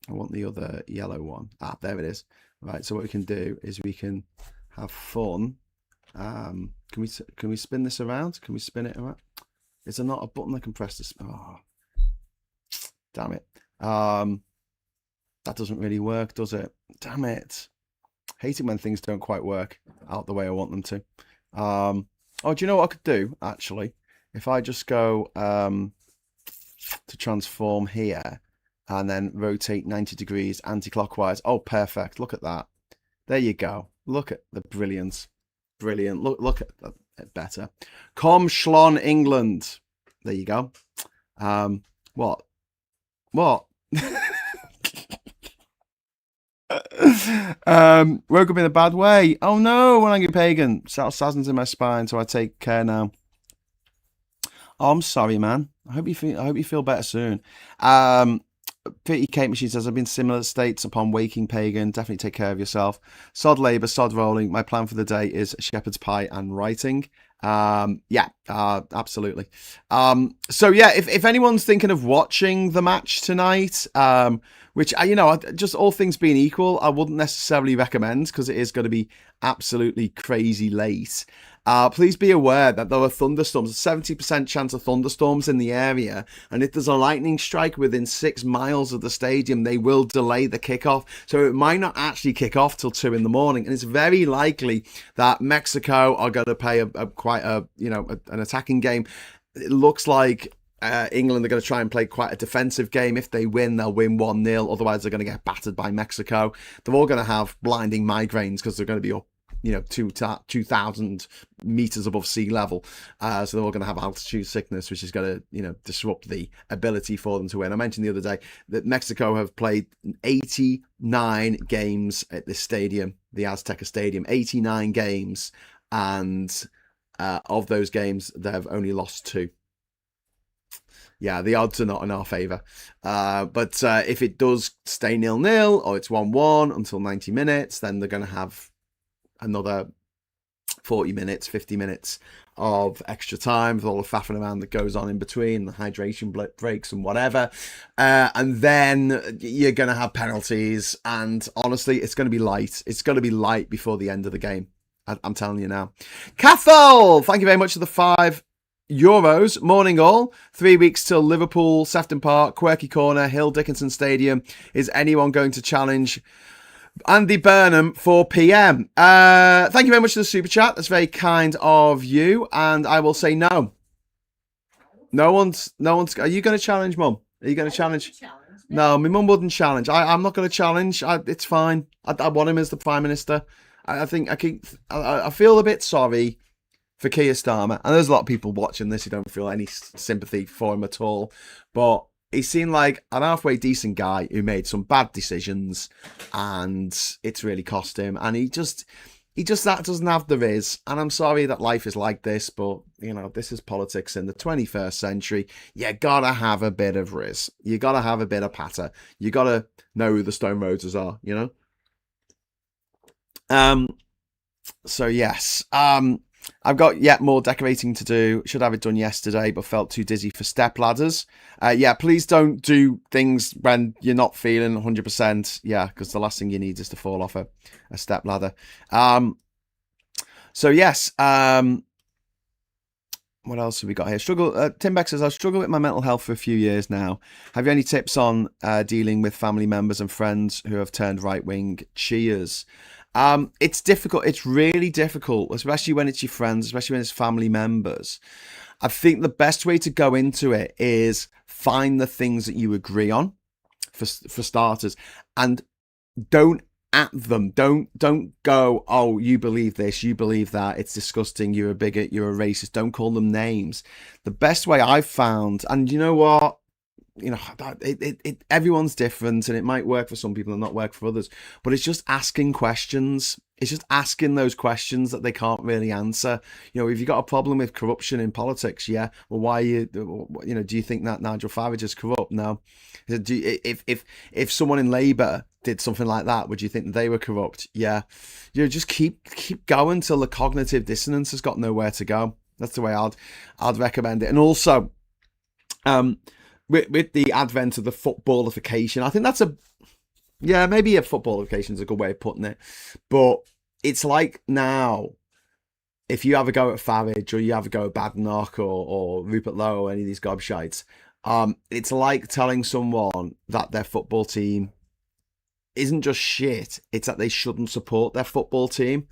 I want the other yellow one. There it is. Right. So what we can do is we can have fun. Can we spin this around? Can we spin it around? Is there not a button I can press this? Oh, damn it. That doesn't really work, does it? Damn it. Hate it when things don't quite work out the way I want them to. Oh, do you know what I could do, actually? If I just go to transform here and then rotate 90 degrees anti-clockwise. Oh, perfect. Look at that. There you go. Look at the brilliance. Brilliant. Look at it better. Com Schlon, England. There you go. What? Woke up in a bad way. Oh no, when I get pagan. Spasms in my spine, so I take care now. Oh, I'm sorry, man. I hope you feel better soon. Pretty Kate Machine says, I've been similar states upon waking pagan. Definitely take care of yourself. Sod labour, sod rolling. My plan for the day is shepherd's pie and writing. Absolutely. So yeah, if anyone's thinking of watching the match tonight, which just all things being equal, I wouldn't necessarily recommend because it is going to be absolutely crazy late. Please be aware that there are thunderstorms, a 70% chance of thunderstorms in the area, and if there's a lightning strike within 6 miles of the stadium, they will delay the kickoff. So it might not actually kick off till 2 in the morning, and it's very likely that Mexico are going to play an attacking game. It looks like England are going to try and play quite a defensive game. If they win, they'll win 1-0. Otherwise, they're going to get battered by Mexico. They're all going to have blinding migraines because they're going to be up 2,000 meters above sea level. So they're all going to have altitude sickness, which is going to, disrupt the ability for them to win. I mentioned the other day that Mexico have played 89 games at this stadium, the Azteca Stadium, 89 games. And of those games, they've only lost 2. Yeah, the odds are not in our favour. But if it does stay 0-0 or it's 1-1 until 90 minutes, then they're going to have another 40 minutes, 50 minutes of extra time with all the faffing around that goes on in between, the hydration breaks and whatever. And then you're going to have penalties. And honestly, it's going to be light. It's going to be light before the end of the game. I'm telling you now. Cathal, thank you very much for the €5. Morning all. 3 weeks till Liverpool, Sefton Park, Quirky Corner, Hill Dickinson Stadium. Is anyone going to challenge Andy Burnham, 4 p.m. Thank you very much for the super chat. That's very kind of you. And I will say no. No one's. Are you going to challenge, Mum? Are you going to challenge? No, my mum wouldn't challenge. I'm not going to challenge. It's fine. I want him as the Prime Minister. I think I feel a bit sorry for Keir Starmer. And there's a lot of people watching this who don't feel any sympathy for him at all. But he seemed like an halfway decent guy who made some bad decisions, and it's really cost him. And he just that doesn't have the riz. And I'm sorry that life is like this, but this is politics in the 21st century. You gotta have a bit of riz. You gotta have a bit of patter. You gotta know who the Stone Roses are. So yes. I've got yet more decorating to do. Should have it done yesterday, but felt too dizzy for step ladders. Yeah, please don't do things when you're not feeling 100%. Yeah, because the last thing you need is to fall off a step ladder. So yes. What else have we got here? Tim Beck says, I've struggled with my mental health for a few years now. Have you any tips on dealing with family members and friends who have turned right-wing? Cheers. It's difficult. It's really difficult, especially when it's your friends, especially when it's family members. I think the best way to go into it is find the things that you agree on, for starters, and don't at them. Don't go, oh, you believe this, you believe that, it's disgusting, you're a bigot, you're a racist. Don't call them names. The best way I've found, and you know what? Everyone's different, and it might work for some people and not work for others, but it's just asking questions. It's just asking those questions that they can't really answer. If you've got a problem with corruption in politics, yeah, well, why do you think that Nigel Farage is corrupt? No. If someone in Labour did something like that, would you think that they were corrupt? Yeah. Just keep going till the cognitive dissonance has got nowhere to go. That's the way I'd recommend it. And also, with the advent of the footballification, I think that's maybe a footballification is a good way of putting it. But it's like now, if you have a go at Farage or you have a go at Badenoch or Rupert Lowe or any of these gobshites, it's like telling someone that their football team isn't just shit, it's that they shouldn't support their football team.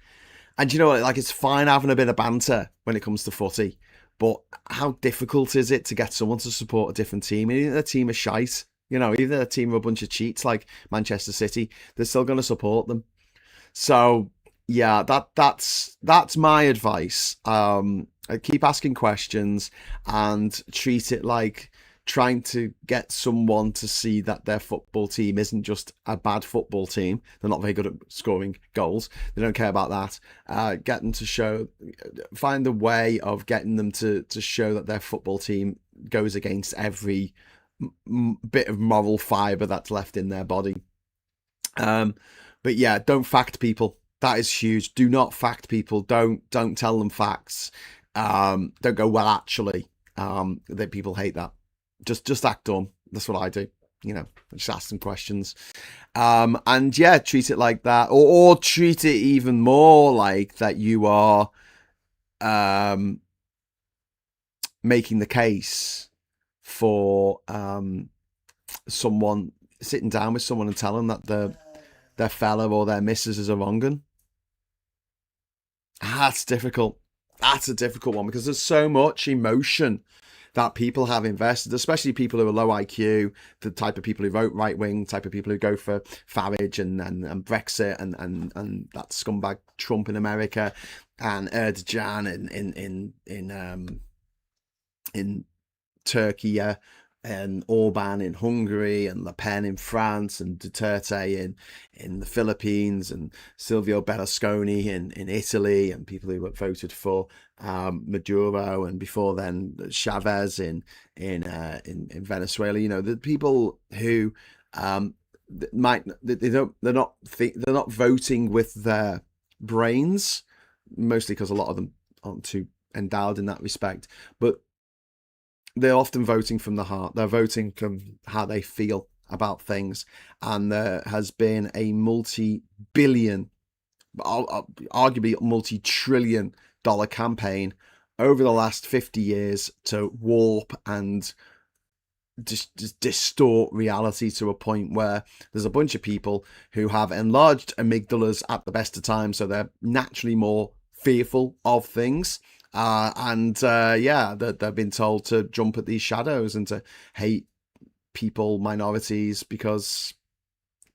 And it's fine having a bit of banter when it comes to footy, but how difficult is it to get someone to support a different team? Even if their team is shite, even if their team are a bunch of cheats like Manchester City, they're still going to support them. So yeah, that's my advice. Keep asking questions and treat it like trying to get someone to see that their football team isn't just a bad football team. They're not very good at scoring goals. They don't care about that. Get them to find a way of getting them to show that their football team goes against every bit of moral fibre that's left in their body. But yeah, don't fact people. That is huge. Do not fact people. Don't tell them facts. Don't go, well, actually, that people hate that. Just act dumb. That's what I do. Just ask them questions. And yeah, treat it like that, or treat it even more like that you are making the case for someone, sitting down with someone and telling them that their fella or their missus is a wrong 'un. That's difficult. That's a difficult one because there's so much emotion that people have invested, especially people who are low IQ, the type of people who vote right wing, type of people who go for Farage and Brexit and that scumbag Trump in America and Erdogan in Turkey, and Orban in Hungary and Le Pen in France and Duterte in the Philippines and Silvio Berlusconi in Italy and people who voted for Maduro and before then Chavez in Venezuela. The people who they're not voting with their brains, mostly because a lot of them aren't too endowed in that respect, but they're often voting from the heart. They're voting from how they feel about things. And there has been a multi-billion, arguably multi-trillion dollar campaign over the last 50 years to warp and just distort reality to a point where there's a bunch of people who have enlarged amygdalas at the best of times, so they're naturally more fearful of things. They've been told to jump at these shadows and to hate people, minorities, because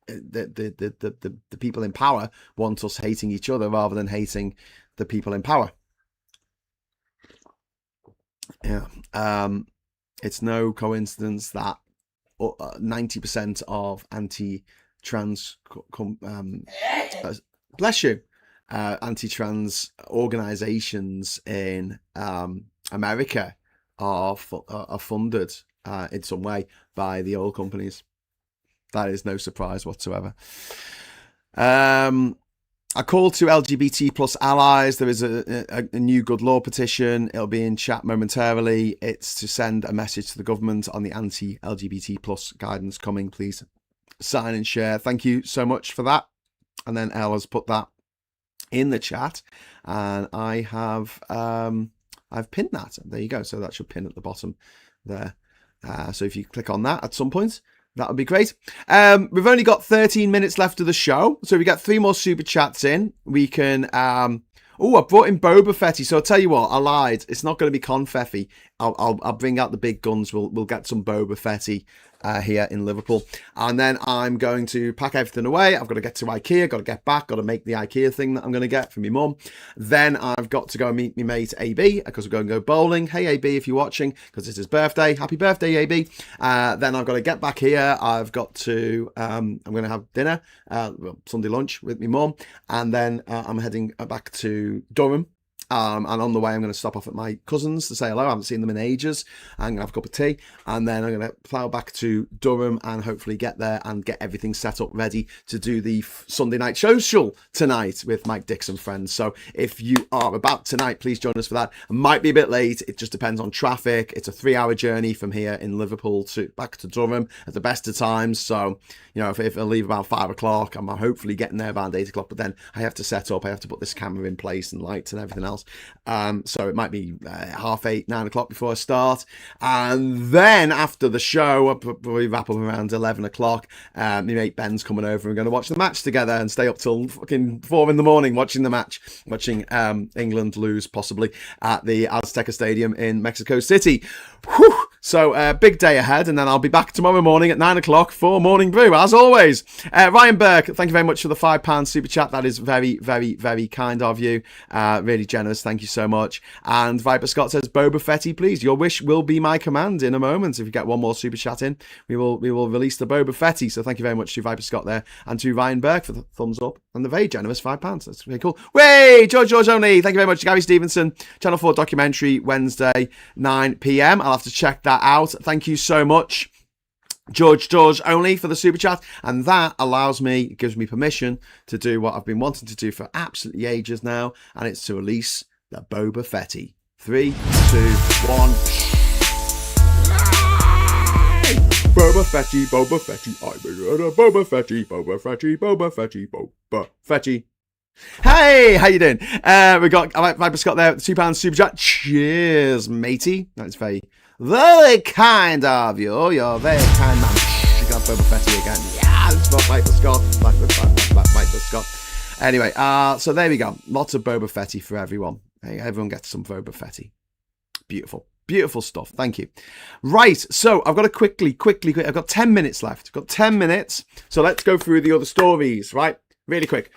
the people in power want us hating each other rather than hating the people in power. Yeah. It's no coincidence that 90% of anti-trans anti-trans organizations in America are funded in some way by the oil companies. That is no surprise whatsoever. A call to LGBT plus allies. There is a new good law petition. It'll be in chat momentarily. It's to send a message to the government on the anti-LGBT plus guidance coming. Please sign and share. Thank you so much for that. And then Elle has put that in the chat, and I have I've pinned that. There you go. So that should pin at the bottom there. So if you click on that at some point, that would be great. We've only got 13 minutes left of the show, so we get 3 more super chats in. We can. I brought in Boba Fetty. So I'll tell you what, I lied. It's not going to be confetti. I'll bring out the big guns. We'll get some Boba Fetty here in Liverpool, and then I'm going to pack everything away. I've got to get to IKEA. Got to get back. Got to make the IKEA thing that I'm going to get from my mum. Then I've got to go and meet my mate AB because we're going to go bowling. Hey AB, if you're watching, because it's his birthday. Happy birthday, AB. Then I've got to get back here. I've got to. I'm going to have dinner, Sunday lunch with my mum, and then I'm heading back to Durham. And on the way, I'm going to stop off at my cousins to say hello. I haven't seen them in ages. I'm going to have a cup of tea. And then I'm going to plough back to Durham and hopefully get there and get everything set up ready to do the Sunday night social tonight with Mike Dix and friends. So if you are about tonight, please join us for that. I might be a bit late. It just depends on traffic. It's a 3-hour journey from here in Liverpool to back to Durham at the best of times. So, if I leave about 5 o'clock, I'm hopefully getting there around 8 o'clock. But then I have to set up. I have to put this camera in place and lights and everything else. So it might be 8:30, 9 o'clock before I start. And then after the show, I'll probably wrap up around 11 o'clock. My mate Ben's coming over. We're going to watch the match together and stay up till fucking 4 in the morning watching the match. Watching England lose, possibly, at the Azteca Stadium in Mexico City. Whew! So big day ahead, and then I'll be back tomorrow morning at 9 o'clock for Morning Brew, as always. Ryan Burke, thank you very much for the £5 super chat. That is very, very, very kind of you. Really generous. Thank you so much. And Viper Scott says, Boba Fetty, please. Your wish will be my command in a moment. If you get one more super chat in, we will release the Boba Fetty. So thank you very much to Viper Scott there, and to Ryan Burke for the thumbs up and the very generous £5. That's really cool. Way, George only. Thank you very much to Gary Stevenson. Channel 4 documentary Wednesday 9 p.m. I'll have to check that out. Thank you so much, George only, for the super chat, and that gives me permission to do what I've been wanting to do for absolutely ages now, and it's to release the Boba Fetty. 3, 2, 1. Boba Fetty, Boba Fetty, I've been a Boba Fetty, Boba Fetty, Boba Fetty, Boba Fetty. Hey, how you doing? We got Viper Scott there, £2 super chat. Cheers, matey. That's very, very kind of you. You're a very kind man. You got Boba Fetty again. Yeah, it's for Viper Scott. Viper Scott. Anyway, so there we go. Lots of Boba Fetty for everyone. Hey, everyone gets some Boba Fetty. Beautiful. Beautiful stuff. Thank you. Right. So I've got to quickly. I've got 10 minutes left. I've got 10 minutes. So let's go through the other stories, right? Really quick.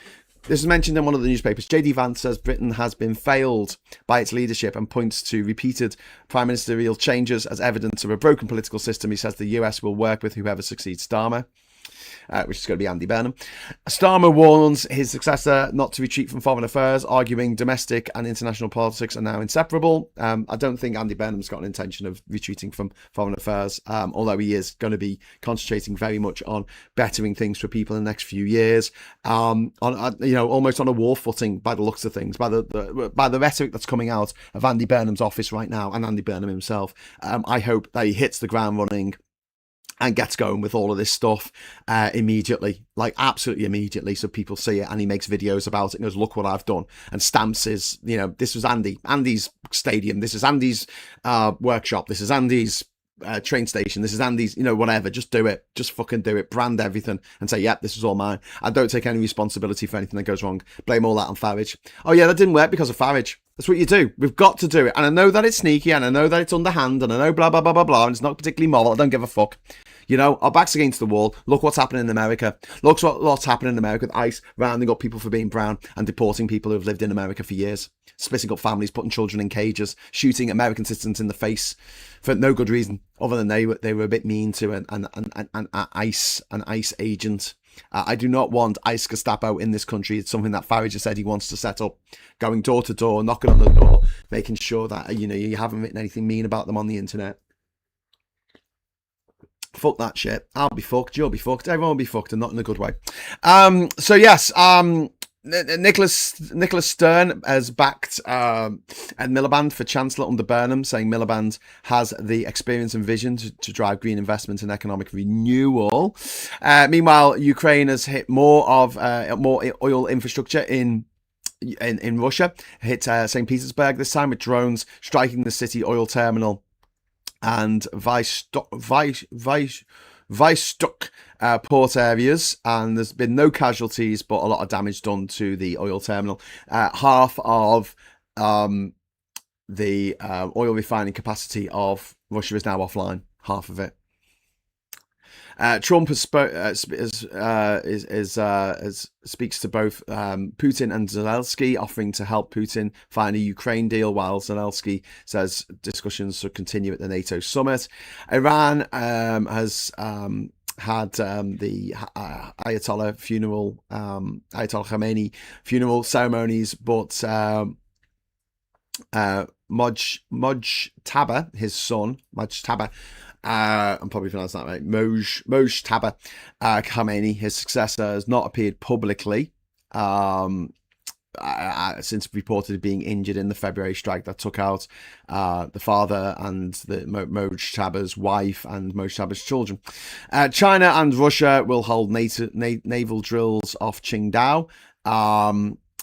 This is mentioned in one of the newspapers. JD Vance says Britain has been failed by its leadership and points to repeated prime ministerial changes as evidence of a broken political system. He says the US will work with whoever succeeds Starmer, which is going to be Andy Burnham. Starmer warns his successor not to retreat from foreign affairs, arguing domestic and international politics are now inseparable. I don't think Andy Burnham's got an intention of retreating from foreign affairs, although he is going to be concentrating very much on bettering things for people in the next few years, almost on a war footing by the looks of things, by the rhetoric that's coming out of Andy Burnham's office right now and Andy Burnham himself. I hope that he hits the ground running and gets going with all of this stuff immediately, like absolutely immediately, so people see it, and he makes videos about it and goes, look what I've done, and stamps his, this was Andy's stadium, this is Andy's workshop, this is Andy's train station. This is Andy's, whatever. Just do it. Just fucking do it. Brand everything and say, yep, this is all mine. I don't take any responsibility for anything that goes wrong. Blame all that on Farage. Oh yeah, that didn't work because of Farage. That's what you do. We've got to do it. And I know that it's sneaky, and I know that it's underhand, and I know blah, blah, blah, blah, blah, and it's not particularly moral. I don't give a fuck. Our back's against the wall. Look what's happening in America. Look what's happening in America with ICE rounding up people for being brown and deporting people who have lived in America for years, splitting up families, putting children in cages, shooting American citizens in the face for no good reason other than they were a bit mean to an ICE agent. I do not want ICE Gestapo in this country. It's something that Farage has said he wants to set up, going door to door, knocking on the door, making sure that you haven't written anything mean about them on the internet. Fuck that shit. I'll be fucked. You'll be fucked. Everyone will be fucked, and not in a good way. So yes, Nicholas Stern has backed Ed Miliband for Chancellor under Burnham, saying Miliband has the experience and vision to drive green investment and economic renewal. Meanwhile, Ukraine has hit more oil infrastructure in Russia. Hit St Petersburg this time with drones striking the city oil terminal and Vystok port areas, and there's been no casualties, but a lot of damage done to the oil terminal. Half of the oil refining capacity of Russia is now offline. Half of it. Trump speaks to both Putin and Zelenskyy, offering to help Putin find a Ukraine deal, while Zelenskyy says discussions should continue at the NATO summit. Iran has had the Ayatollah funeral, Ayatollah Khamenei funeral ceremonies, but Mojtaba, his son, Mojtaba, I'm probably pronouncing that right, Mojtaba Khamenei, his successor, has not appeared publicly since reported being injured in the February strike that took out the father and the Mojtaba's wife and Mojtaba's children. China and Russia will hold naval drills off Qingdao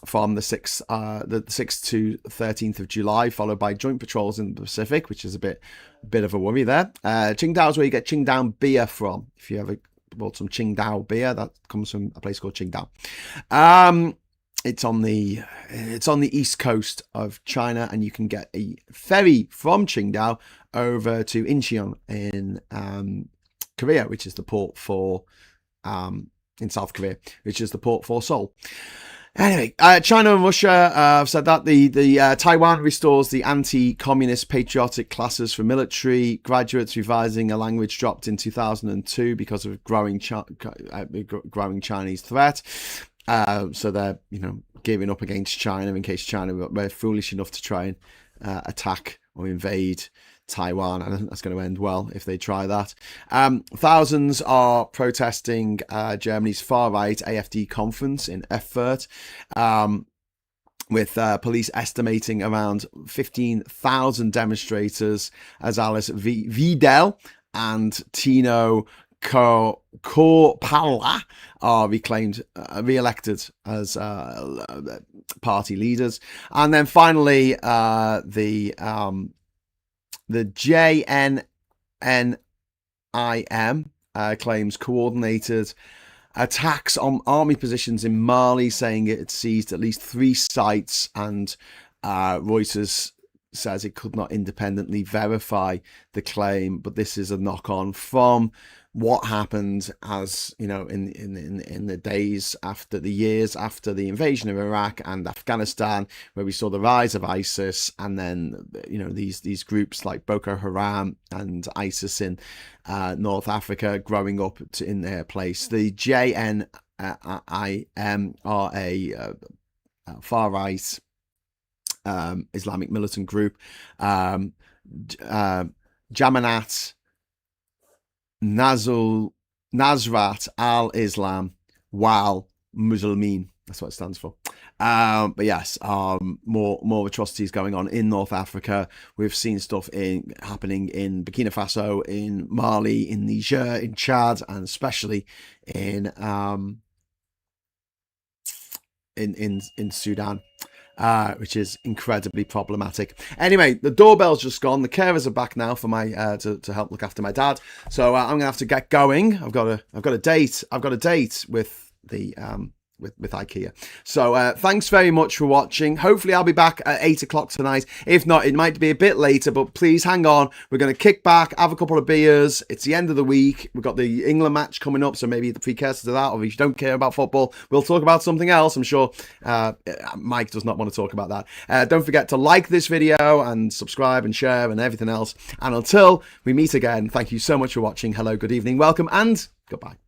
from the 6th to 13th of July, followed by joint patrols in the Pacific, which is a bit of a worry there. Qingdao is where you get Qingdao beer from. If you ever bought some Qingdao beer, that comes from a place called Qingdao. It's on the east coast of China, and you can get a ferry from Qingdao over to Incheon in Korea, which is the port for in South Korea, which is the port for Seoul. Anyway, China and Russia have said that the Taiwan restores the anti-communist patriotic classes for military graduates, revising a language dropped in 2002 because of growing Chinese threat. So they're gearing up against China in case China were foolish enough to try and attack or invade Taiwan. I don't think that's going to end well if they try that. Thousands are protesting Germany's far-right AfD conference in Erfurt, with police estimating around 15,000 demonstrators, as Alice Vidal and Tino Korpala are re-elected as party leaders. And then finally, the JNNIM claims coordinated attacks on army positions in Mali, saying it had seized at least 3 sites, and Reuters says it could not independently verify the claim, but this is a knock-on from what happened, as in the days after, the years after the invasion of Iraq and Afghanistan, where we saw the rise of ISIS, and then these groups like Boko Haram and ISIS in North Africa growing up in their place. The JNIM are a far-right Islamic militant group. Jamaat Nazrat al-Islam wal Muslimin. That's what it stands for. But yes, more atrocities going on in North Africa. We've seen stuff happening in Burkina Faso, in Mali, in Niger, in Chad, and especially in Sudan. which is incredibly problematic. Anyway, the doorbell's just gone. The carers are back now for my to help look after my dad. So I'm gonna have to get going. I've got a date. I've got a date with the with IKEA. So thanks very much for watching. Hopefully I'll be back at 8 o'clock tonight. If not, it might be a bit later, but please hang on. We're going to kick back, have a couple of beers. It's the end of the week. We've got the England match coming up, so maybe the precursor to that, or if you don't care about football, we'll talk about something else. I'm sure Mike does not want to talk about that. Don't forget to like this video and subscribe and share and everything else. And until we meet again, thank you so much for watching. Hello, good evening, welcome, and goodbye.